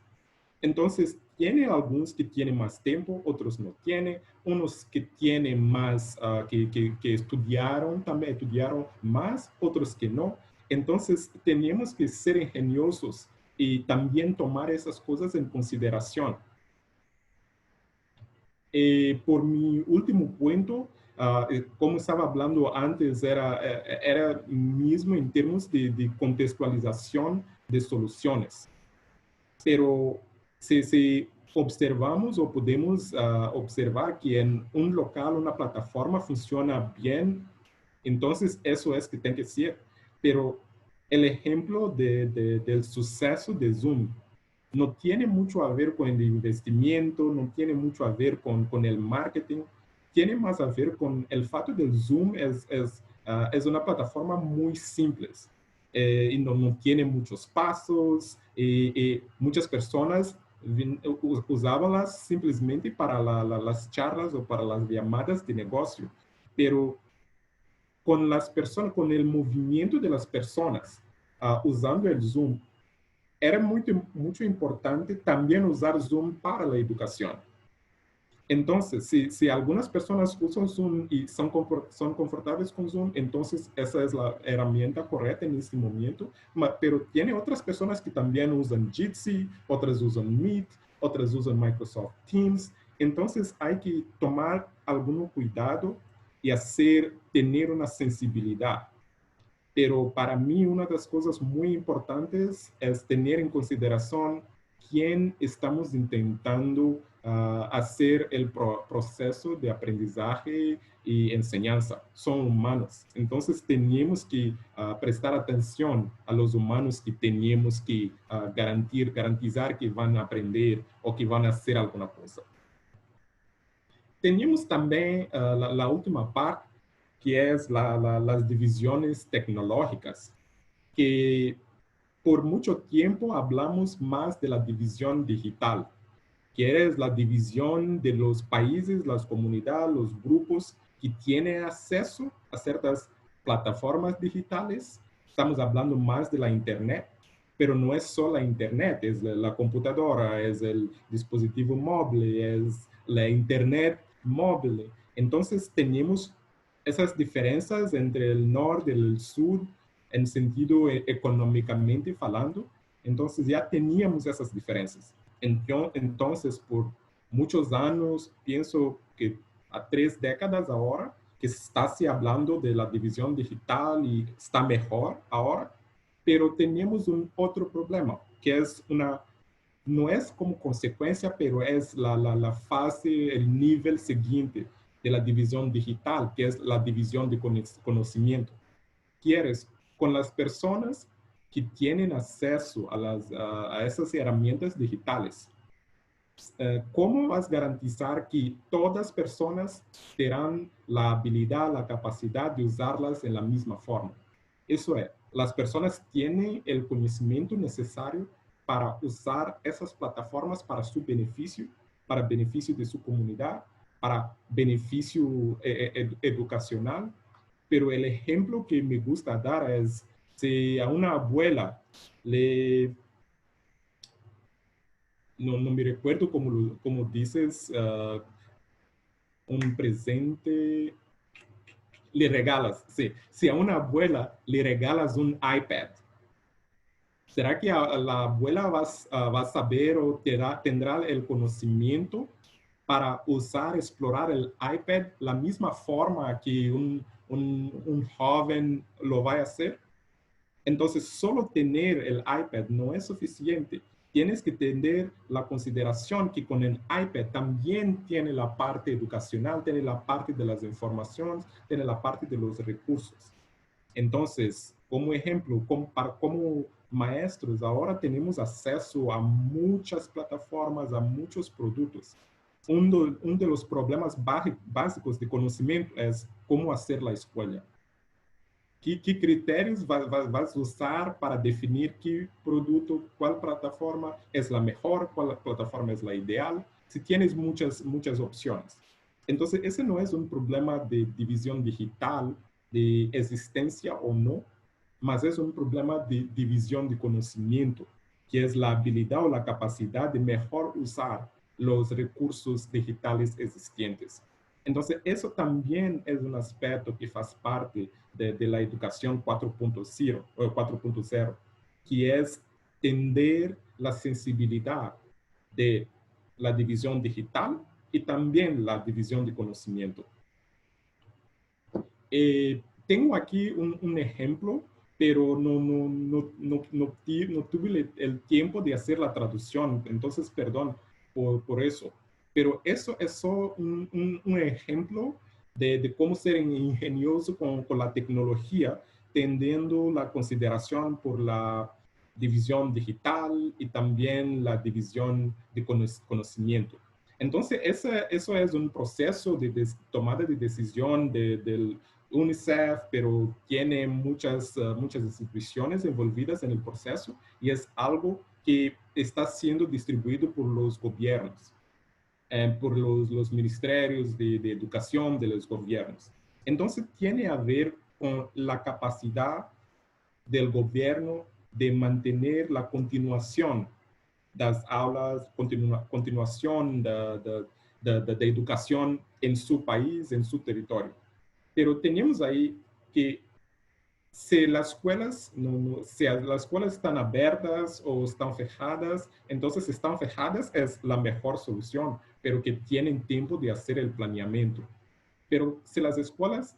Entonces, tiene algunos que tienen más tiempo, otros no tienen, unos que tienen más, que estudiaron, también estudiaron más, otros que no. Entonces, tenemos que ser ingeniosos y también tomar esas cosas en consideración. Por mi último punto, como estaba hablando antes, era mismo en términos de contextualización de soluciones. Pero si observamos o podemos observar que en un local, una plataforma funciona bien, entonces eso es que tiene que ser. Pero el ejemplo del suceso de Zoom no tiene mucho a ver con el investimiento, no tiene mucho a ver con el marketing, tiene más a ver con el fato de Zoom es una plataforma muy simple y no tiene muchos pasos y muchas personas usábanlas simplesmente para las charlas o para las llamadas de negocio, pero con las personas, con el movimiento de las personas usando el Zoom, era muito importante também usar Zoom para a educação. Então, se algumas pessoas usam Zoom e são confortáveis com Zoom, então essa é a ferramenta correta nesse momento. Mas tem outras pessoas que também usam Jitsi, outras usam Meet, outras usam Microsoft Teams. Então, há que tomar algum cuidado e ter uma sensibilidade. Pero para mí una de las cosas muy importantes es tener en consideración quién estamos intentando hacer el proceso de aprendizaje y enseñanza. Son humanos. Entonces tenemos que prestar atención a los humanos que tenemos que garantizar que van a aprender o que van a hacer alguna cosa. Tenemos también la última parte, que es las divisiones tecnológicas, que por mucho tiempo hablamos más de la división digital, que es la división de los países, las comunidades, los grupos que tienen acceso a ciertas plataformas digitales. Estamos hablando más de la Internet, pero no es solo la Internet, es la computadora, es el dispositivo móvil, es la Internet móvil. Entonces tenemos esas diferencias entre el norte y el sur en sentido económicamente hablando. Entonces ya teníamos esas diferencias. Entonces, por muchos años, pienso que a 3 décadas ahora, que está se hablando de la división digital y está mejor ahora, pero tenemos un otro problema, que es no es como consecuencia, pero es la fase, el nivel siguiente de la división digital, que es la división de conocimiento. Quieres, con las personas que tienen acceso a esas herramientas digitales, ¿cómo vas a garantizar que todas las personas tendrán la habilidad, la capacidad de usarlas en la misma forma? Eso es, las personas tienen el conocimiento necesario para usar esas plataformas para su beneficio, para beneficio de su comunidad, para beneficio educacional. Pero el ejemplo que me gusta dar es, si a una abuela no me recuerdo cómo dices, un presente, le regalas, sí. Si a una abuela le regalas un iPad, ¿será que la abuela va a saber o tendrá el conocimiento para usar, explorar el iPad la misma forma que un joven lo va a hacer? Entonces, solo tener el iPad no es suficiente. Tienes que tener la consideración que con el iPad también tiene la parte educacional, tiene la parte de las informaciones, tiene la parte de los recursos. Entonces, como ejemplo, como maestros, ahora tenemos acceso a muchas plataformas, a muchos productos. Uno de los problemas básicos de conocimiento es cómo hacer la escuela. ¿Qué criterios vas a usar para definir qué producto, cuál plataforma es la mejor, cuál plataforma es la ideal? Si tienes muchas opciones. Entonces, ese no es un problema de división digital, de existencia o no, mas es un problema de división de conocimiento, que es la habilidad o la capacidad de mejor usar los recursos digitales existentes. Entonces, eso también es un aspecto que hace parte de la educación 4.0, que es tender la sensibilidad de la división digital y también la división de conocimiento. Tengo aquí un ejemplo, pero no tuve el tiempo de hacer la traducción, entonces, perdón. por eso. Pero eso es solo un ejemplo de cómo ser ingenioso con la tecnología, teniendo la consideración por la división digital y también la división de conocimiento. Entonces, eso es un proceso de tomada de decisión del UNICEF, pero tiene muchas instituciones envolvidas en el proceso y es algo que está siendo distribuido por los gobiernos, por los ministerios de educación de los gobiernos. Entonces, tiene a ver con la capacidad del gobierno de mantener la continuación de las aulas, continuación de educación en su país, en su territorio. Pero tenemos ahí que si las escuelas, si las escuelas están abiertas o están fechadas, entonces están fechadas es la mejor solución, pero que tienen tiempo de hacer el planeamiento. Pero si las escuelas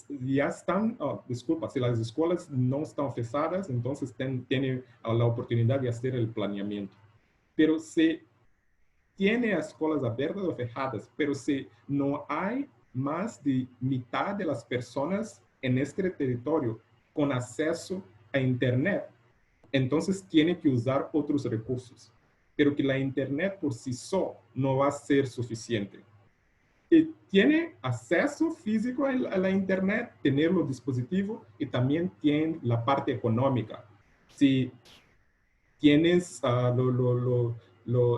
ya están, si las escuelas no están fechadas, entonces tienen la oportunidad de hacer el planeamiento. Pero si tiene escuelas abiertas o fechadas, pero si no hay más de mitad de las personas en este territorio con acceso a Internet, entonces tiene que usar otros recursos. Pero que la Internet por sí sola no va a ser suficiente. Y tiene acceso físico a la Internet, tener los dispositivos y también tiene la parte económica. Si tienes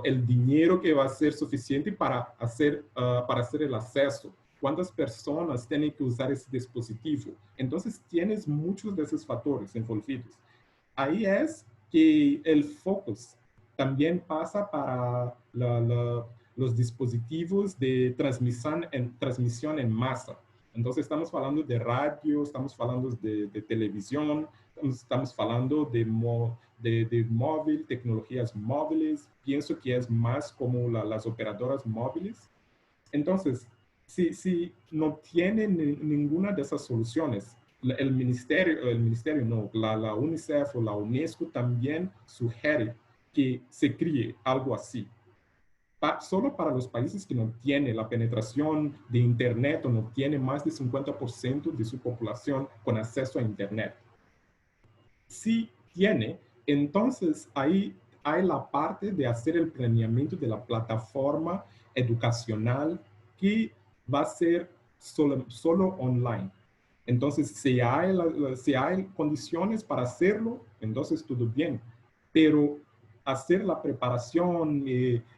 el dinero que va a ser suficiente para hacer el acceso. ¿Cuántas personas tienen que usar ese dispositivo? Entonces, tienes muchos de esos factores envolvidos. Ahí es que el focus también pasa para los dispositivos de transmisión en masa. Entonces, estamos hablando de radio, estamos hablando de televisión, estamos hablando de móvil, tecnologías móviles. Pienso que es más como las operadoras móviles. Entonces, si no tienen ninguna de esas soluciones, el ministerio no, la UNICEF o la UNESCO también sugiere que se críe algo así. Solo para los países que no tienen la penetración de Internet o no tienen más del 50% de su población con acceso a Internet. Si tiene, entonces ahí hay la parte de hacer el planeamiento de la plataforma educacional que va a ser solo online. Entonces, si hay condiciones para hacerlo, entonces todo bien. Pero hacer la preparación,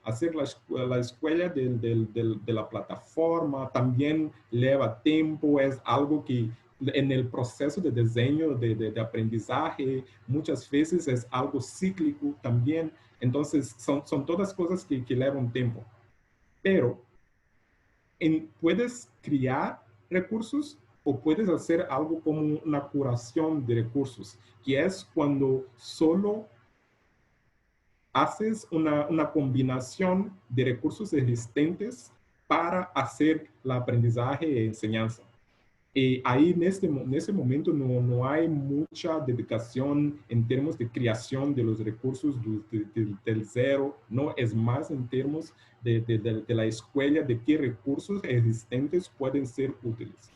hacer la escuela de la plataforma también lleva tiempo, es algo que en el proceso de diseño, de aprendizaje, muchas veces es algo cíclico también. Entonces, son todas cosas que llevan tiempo. Pero puedes crear recursos o puedes hacer algo como una curación de recursos, que es cuando solo haces una combinación de recursos existentes para hacer el aprendizaje y enseñanza. Y ahí en ese momento no hay mucha dedicación en términos de creación de los recursos del cero, no es más en términos de la escuela, de qué recursos existentes pueden ser útiles.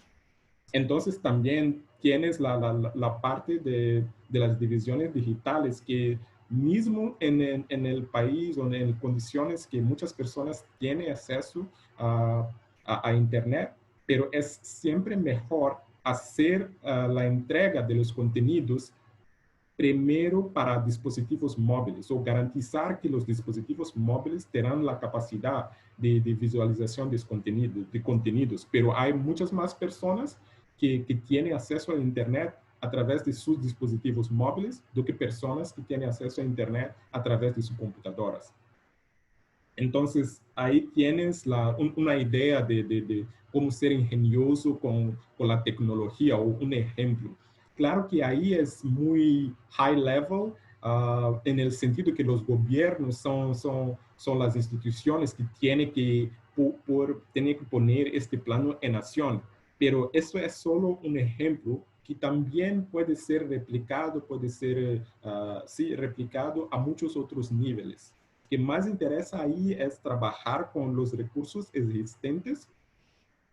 Entonces también tienes la parte de las divisiones digitales que mismo en el país o en condiciones que muchas personas tienen acceso a Internet, pero es siempre mejor hacer la entrega de los contenidos primero para dispositivos móviles o garantizar que los dispositivos móviles tendrán la capacidad de visualización de contenidos, pero hay muchas más personas que tienen acceso a Internet a través de sus dispositivos móviles do que personas que tienen acceso a Internet a través de sus computadoras. Entonces, ahí tienes una idea de cómo ser ingenioso con la tecnología o un ejemplo. Claro que ahí es muy high level, en el sentido que los gobiernos son las instituciones que tienen que poner este plano en acción. Pero eso es solo un ejemplo que también puede ser replicado, replicado a muchos otros niveles. que más interesa ahí es trabajar con los recursos existentes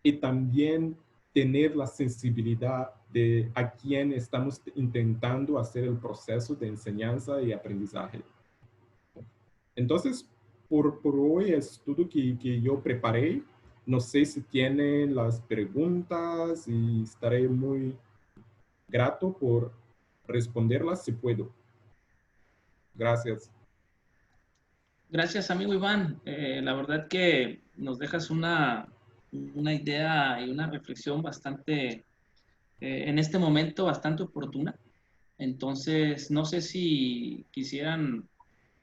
y también tener la sensibilidad de a quién estamos intentando hacer el proceso de enseñanza y aprendizaje. Entonces, por hoy es todo que yo preparé. No sé si tienen las preguntas y estaré muy grato por responderlas si puedo. Gracias. Gracias, amigo Iván. La verdad que nos dejas una idea y una reflexión bastante, en este momento, bastante oportuna. Entonces, no sé si quisieran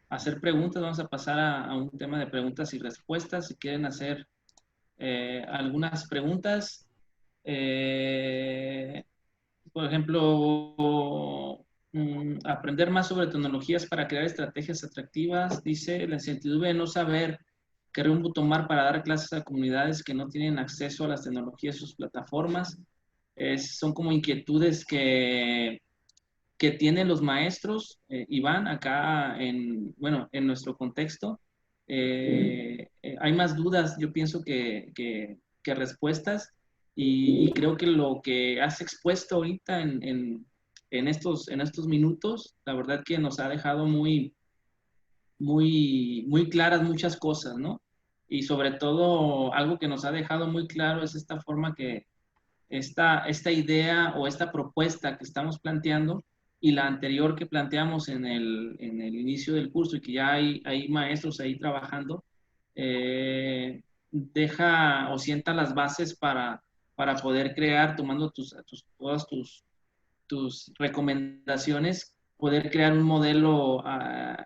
hacer preguntas. Vamos a pasar a un tema de preguntas y respuestas. Si quieren hacer algunas preguntas, eh, por ejemplo, aprender más sobre tecnologías para crear estrategias atractivas. Dice, la incertidumbre de no saber qué rumbo tomar para dar clases a comunidades que no tienen acceso a las tecnologías y sus plataformas. Son como inquietudes que tienen los maestros, Iván, acá en nuestro contexto. Hay más dudas, yo pienso, que respuestas, y creo que lo que has expuesto ahorita en estos minutos, la verdad que nos ha dejado muy claras muchas cosas, ¿no? Y sobre todo, algo que nos ha dejado muy claro es esta forma que esta idea o esta propuesta que estamos planteando y la anterior que planteamos en el inicio del curso, y que ya hay maestros ahí trabajando, deja o sienta las bases para poder crear, tomando todas tus recomendaciones, poder crear un modelo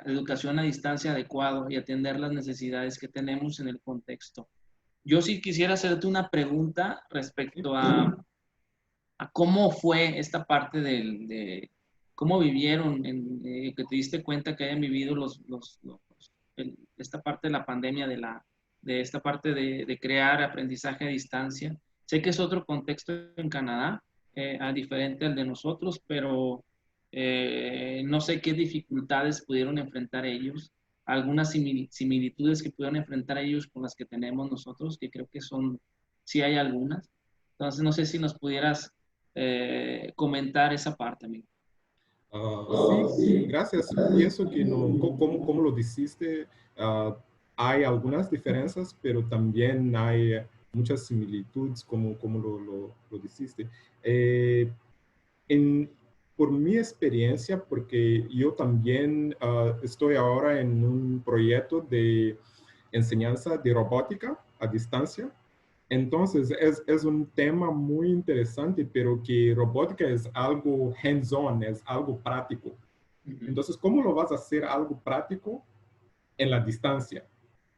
de educación a distancia adecuado y atender las necesidades que tenemos en el contexto. Yo sí quisiera hacerte una pregunta respecto a cómo fue esta parte cómo vivieron, que te diste cuenta que hayan vivido esta parte de la pandemia, de esta parte de crear aprendizaje a distancia. Sé que es otro contexto en Canadá, diferente al de nosotros, pero no sé qué dificultades pudieron enfrentar ellos, algunas similitudes que pudieron enfrentar ellos con las que tenemos nosotros, que creo que sí hay algunas. Entonces, no sé si nos pudieras comentar esa parte, amigo. Sí, gracias. Pienso que no, como lo dijiste, hay algunas diferencias, pero también hay muchas similitudes, como lo dijiste. Eh, en, por mi experiencia, porque yo también estoy ahora en un proyecto de enseñanza de robótica a distancia. Entonces, es un tema muy interesante, pero que robótica es algo hands-on, es algo práctico. Entonces, ¿cómo lo vas a hacer algo práctico en la distancia?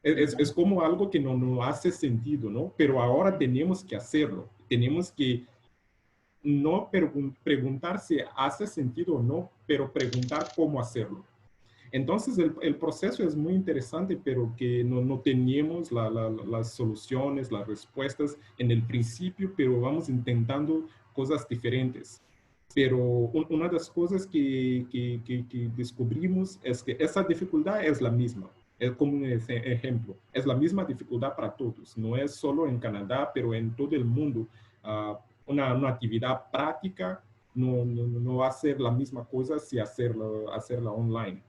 Es como algo que no hace sentido, ¿no? Pero ahora tenemos que hacerlo. Tenemos que no preguntar si hace sentido o no, pero preguntar cómo hacerlo. Entonces, el proceso es muy interesante, pero que no teníamos las soluciones, las respuestas en el principio, pero vamos intentando cosas diferentes. Pero una de las cosas que descubrimos es que esa dificultad es la misma. Es como un ejemplo, es la misma dificultad para todos. No es solo en Canadá, pero en todo el mundo. Una actividad práctica no va a ser la misma cosa si hacerla online.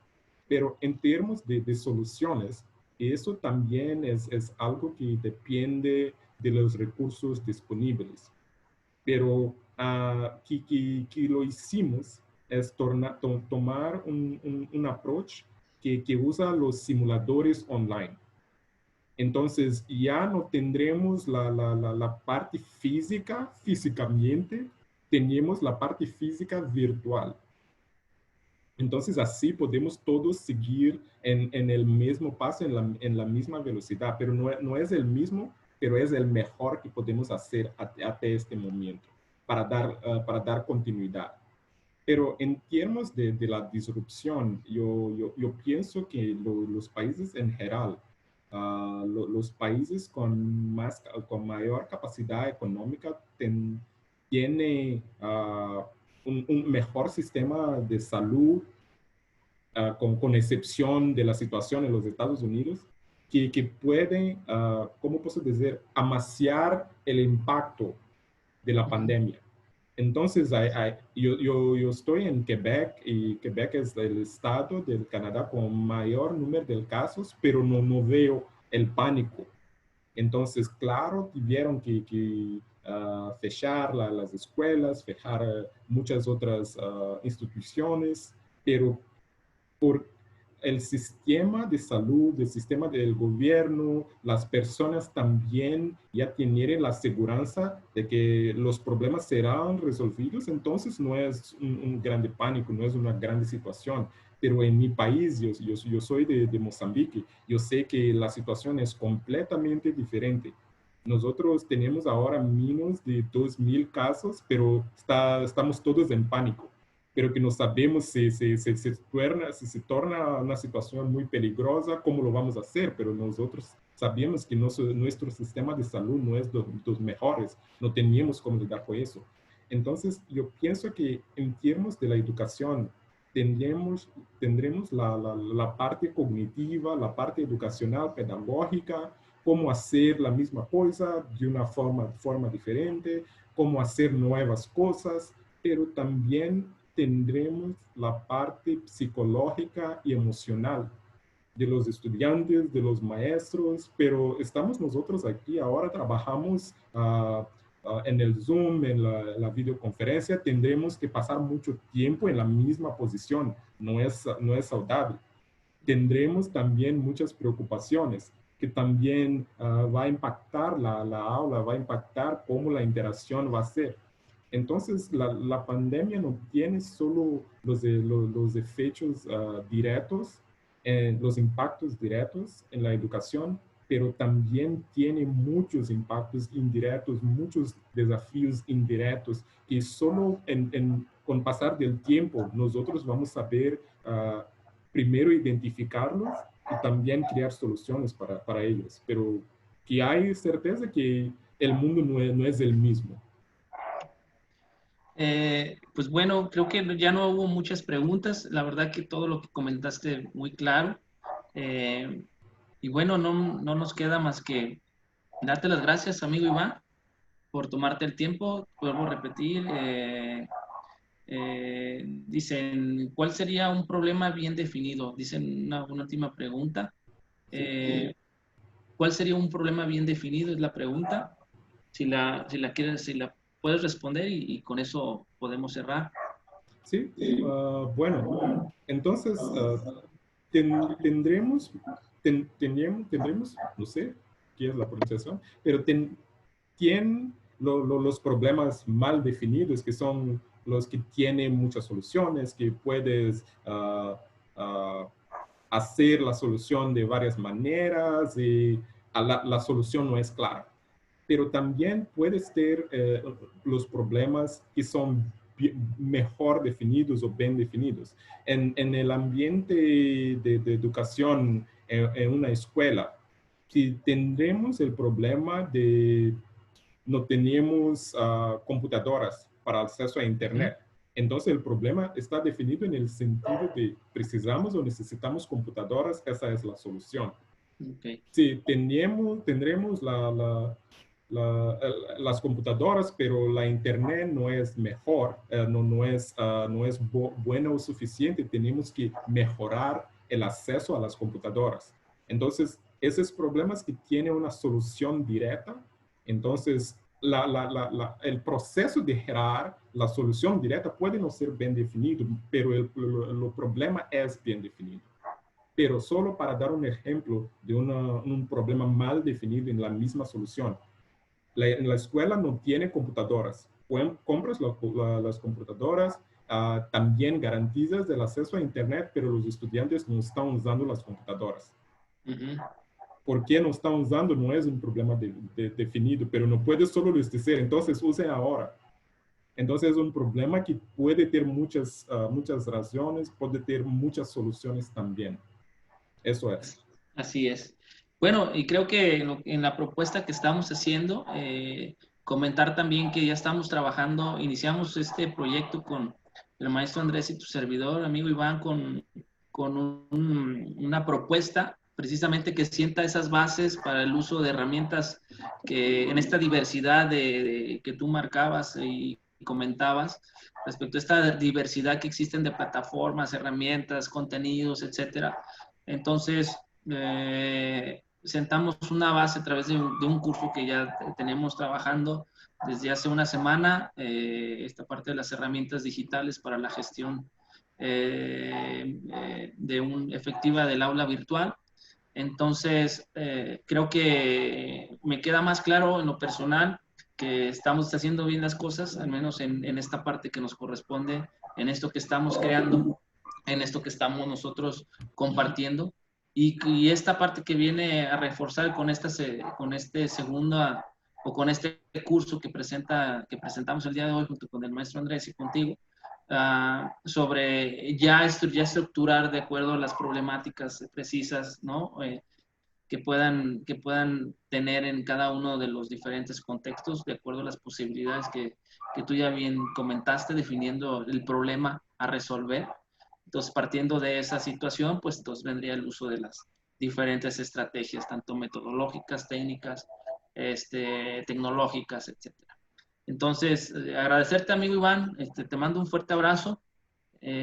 Pero en términos de soluciones, eso también es algo que depende de los recursos disponibles. Pero que lo hicimos es tomar un approach que usa los simuladores online. Entonces ya no tendremos la parte físicamente, tenemos la parte física virtual. Entonces así podemos todos seguir en el mismo paso, en la misma velocidad, pero no es el mismo, pero es el mejor que podemos hacer hasta este momento para dar continuidad. Pero en términos de la disrupción, yo pienso que los países en general, los países con mayor capacidad económica tienen un mejor sistema de salud, con excepción de la situación en los Estados Unidos, que pueden, ¿cómo puedo decir?, amaciar el impacto de la pandemia. Entonces, yo estoy en Quebec y Quebec es el estado del Canadá con mayor número de casos, pero no veo el pánico. Entonces, claro, tuvieron que fechar las escuelas, fechar muchas otras instituciones, pero por el sistema de salud, el sistema del gobierno, las personas también ya tienen la seguridad de que los problemas serán resolvidos, entonces no es un grande pánico, no es una grande situación. Pero en mi país, yo soy de Mozambique, yo sé que la situación es completamente diferente. Nosotros tenemos ahora menos de 2,000 casos, pero estamos todos en pánico, pero que no sabemos si se torna una situación muy peligrosa, cómo lo vamos a hacer, pero nosotros sabemos que nuestro sistema de salud no es de los mejores, no teníamos cómo lidiar con eso. Entonces, yo pienso que en términos de la educación, tendremos la parte cognitiva, la parte educacional, pedagógica, cómo hacer la misma cosa de una forma diferente, cómo hacer nuevas cosas, pero también tendremos la parte psicológica y emocional de los estudiantes, de los maestros, pero estamos nosotros aquí, ahora trabajamos en el Zoom, en la videoconferencia, tendremos que pasar mucho tiempo en la misma posición, no es saludable. Tendremos también muchas preocupaciones que también va a impactar la aula, va a impactar cómo la interacción va a ser. Entonces, la pandemia no tiene solo los efectos directos, los impactos directos en la educación, pero también tiene muchos impactos indirectos, muchos desafíos indirectos, que solo con pasar del tiempo nosotros vamos a saber primero identificarlos y también crear soluciones para ellos. Pero que hay certeza que el mundo no es el mismo. Pues bueno, creo que ya no hubo muchas preguntas. La verdad que todo lo que comentaste muy claro. Y bueno, no nos queda más que darte las gracias, amigo Iván, por tomarte el tiempo. Vuelvo a repetir. Dicen, ¿cuál sería un problema bien definido? Dicen una última pregunta. ¿Cuál sería un problema bien definido? Es la pregunta. Si la quieres, si la puedes responder y con eso podemos cerrar. Sí, bueno, entonces tendremos, no sé qué es la pronunciación, pero tienen los problemas mal definidos, que son los que tienen muchas soluciones, que puedes hacer la solución de varias maneras y la solución no es clara. Pero también puedes tener los problemas que son mejor definidos o bien definidos. En el ambiente de educación en una escuela, si tendremos el problema de no tenemos computadoras para acceso a Internet, entonces el problema está definido en el sentido de precisamos o necesitamos computadoras, esa es la solución. Okay. Si tendremos las computadoras, pero la Internet no es mejor, no es buena o suficiente, tenemos que mejorar el acceso a las computadoras. Entonces, esos problemas que tienen una solución directa, entonces el proceso de generar la solución directa puede no ser bien definido, pero el problema es bien definido. Pero solo para dar un ejemplo de un problema mal definido en la misma solución. En la escuela no tiene computadoras. Compras las computadoras, también garantizas el acceso a Internet, pero los estudiantes no están usando las computadoras. ¿Por qué no están usando? No es un problema definido, pero no puedes solo decir, entonces usen ahora. Entonces es un problema que puede tener muchas razones, puede tener muchas soluciones también. Eso es. Así es. Bueno, y creo que en la propuesta que estamos haciendo, comentar también que ya estamos trabajando, iniciamos este proyecto con el maestro Andrés y tu servidor, amigo Iván, con una propuesta precisamente que sienta esas bases para el uso de herramientas que en esta diversidad que tú marcabas y comentabas, respecto a esta diversidad que existen de plataformas, herramientas, contenidos, etcétera. Entonces, sentamos una base a través de un curso que ya tenemos trabajando desde hace una semana, esta parte de las herramientas digitales para la gestión efectiva del aula virtual. Entonces, creo que me queda más claro en lo personal que estamos haciendo bien las cosas, al menos en esta parte que nos corresponde, en esto que estamos creando, en esto que estamos nosotros compartiendo. Y esta parte que viene a reforzar con este segundo o con este curso que presentamos el día de hoy junto con el maestro Andrés y contigo, sobre ya estructurar de acuerdo a las problemáticas precisas, ¿no? Que puedan tener en cada uno de los diferentes contextos, de acuerdo a las posibilidades que tú ya bien comentaste, definiendo el problema a resolver. Entonces, partiendo de esa situación, pues entonces vendría el uso de las diferentes estrategias, tanto metodológicas, técnicas, tecnológicas, etcétera. Entonces, agradecerte, amigo Iván, te mando un fuerte abrazo.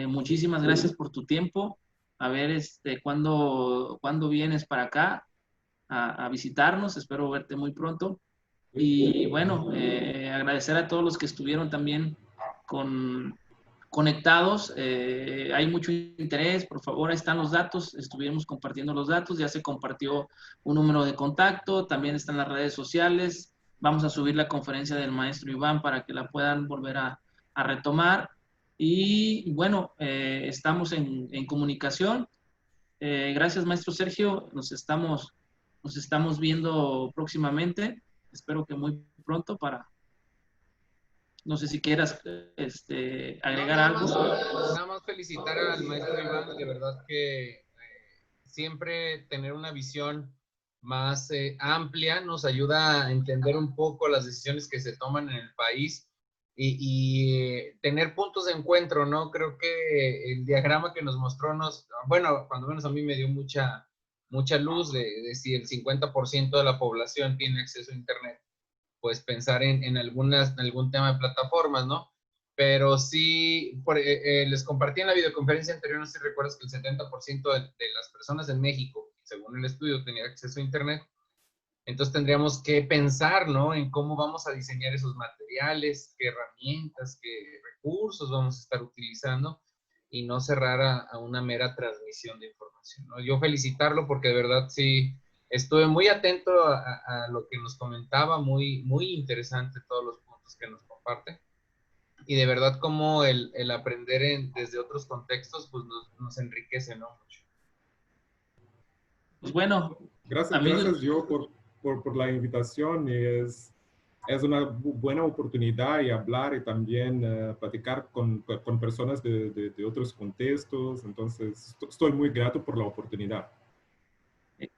Muchísimas gracias por tu tiempo. A ver, ¿cuándo vienes para acá a visitarnos? Espero verte muy pronto. Y bueno, agradecer a todos los que estuvieron también conectados. Hay mucho interés. Por favor, ahí están los datos. Estuvimos compartiendo los datos. Ya se compartió un número de contacto. También están las redes sociales. Vamos a subir la conferencia del maestro Iván para que la puedan volver a retomar. Y bueno, estamos en comunicación. Gracias, maestro Sergio. Nos estamos viendo próximamente. Espero que muy pronto no sé si quieras agregar algo. Nada más felicitar al maestro Iván. De verdad que siempre tener una visión más amplia nos ayuda a entender un poco las decisiones que se toman en el país y tener puntos de encuentro, ¿no? Creo que el diagrama que nos mostró bueno, cuando menos a mí me dio mucha luz de si el 50% de la población tiene acceso a Internet, pues pensar en algún tema de plataformas, ¿no? Pero sí, les compartí en la videoconferencia anterior, no sé si recuerdas que el 70% de las personas en México, según el estudio, tenía acceso a Internet. Entonces tendríamos que pensar, ¿no? En cómo vamos a diseñar esos materiales, qué herramientas, qué recursos vamos a estar utilizando y no cerrar a una mera transmisión de información, ¿no? Yo felicitarlo porque de verdad sí estuve muy atento a lo que nos comentaba, muy interesante todos los puntos que nos comparte. Y de verdad como el aprender desde otros contextos pues nos enriquece, ¿no? Mucho. Pues bueno. Gracias yo por la invitación. Es una buena oportunidad y hablar y también platicar con personas de otros contextos. Entonces, estoy muy grato por la oportunidad.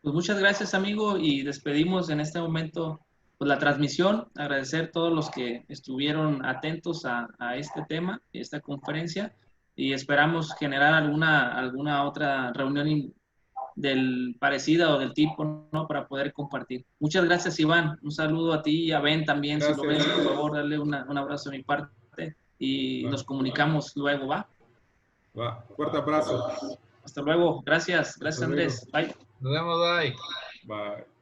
Pues muchas gracias, amigo, y despedimos en este momento pues, la transmisión. Agradecer a todos los que estuvieron atentos a este tema, esta conferencia, y esperamos generar alguna otra reunión parecida o del tipo, ¿no? Para poder compartir. Muchas gracias, Iván. Un saludo a ti y a Ben también. Gracias. Si lo ves, por favor, dale un abrazo de mi parte y nos comunicamos luego, ¿va? Fuerte abrazo. Hasta luego. Gracias. Gracias, Andrés. Bye. Nos vemos, bye. Bye.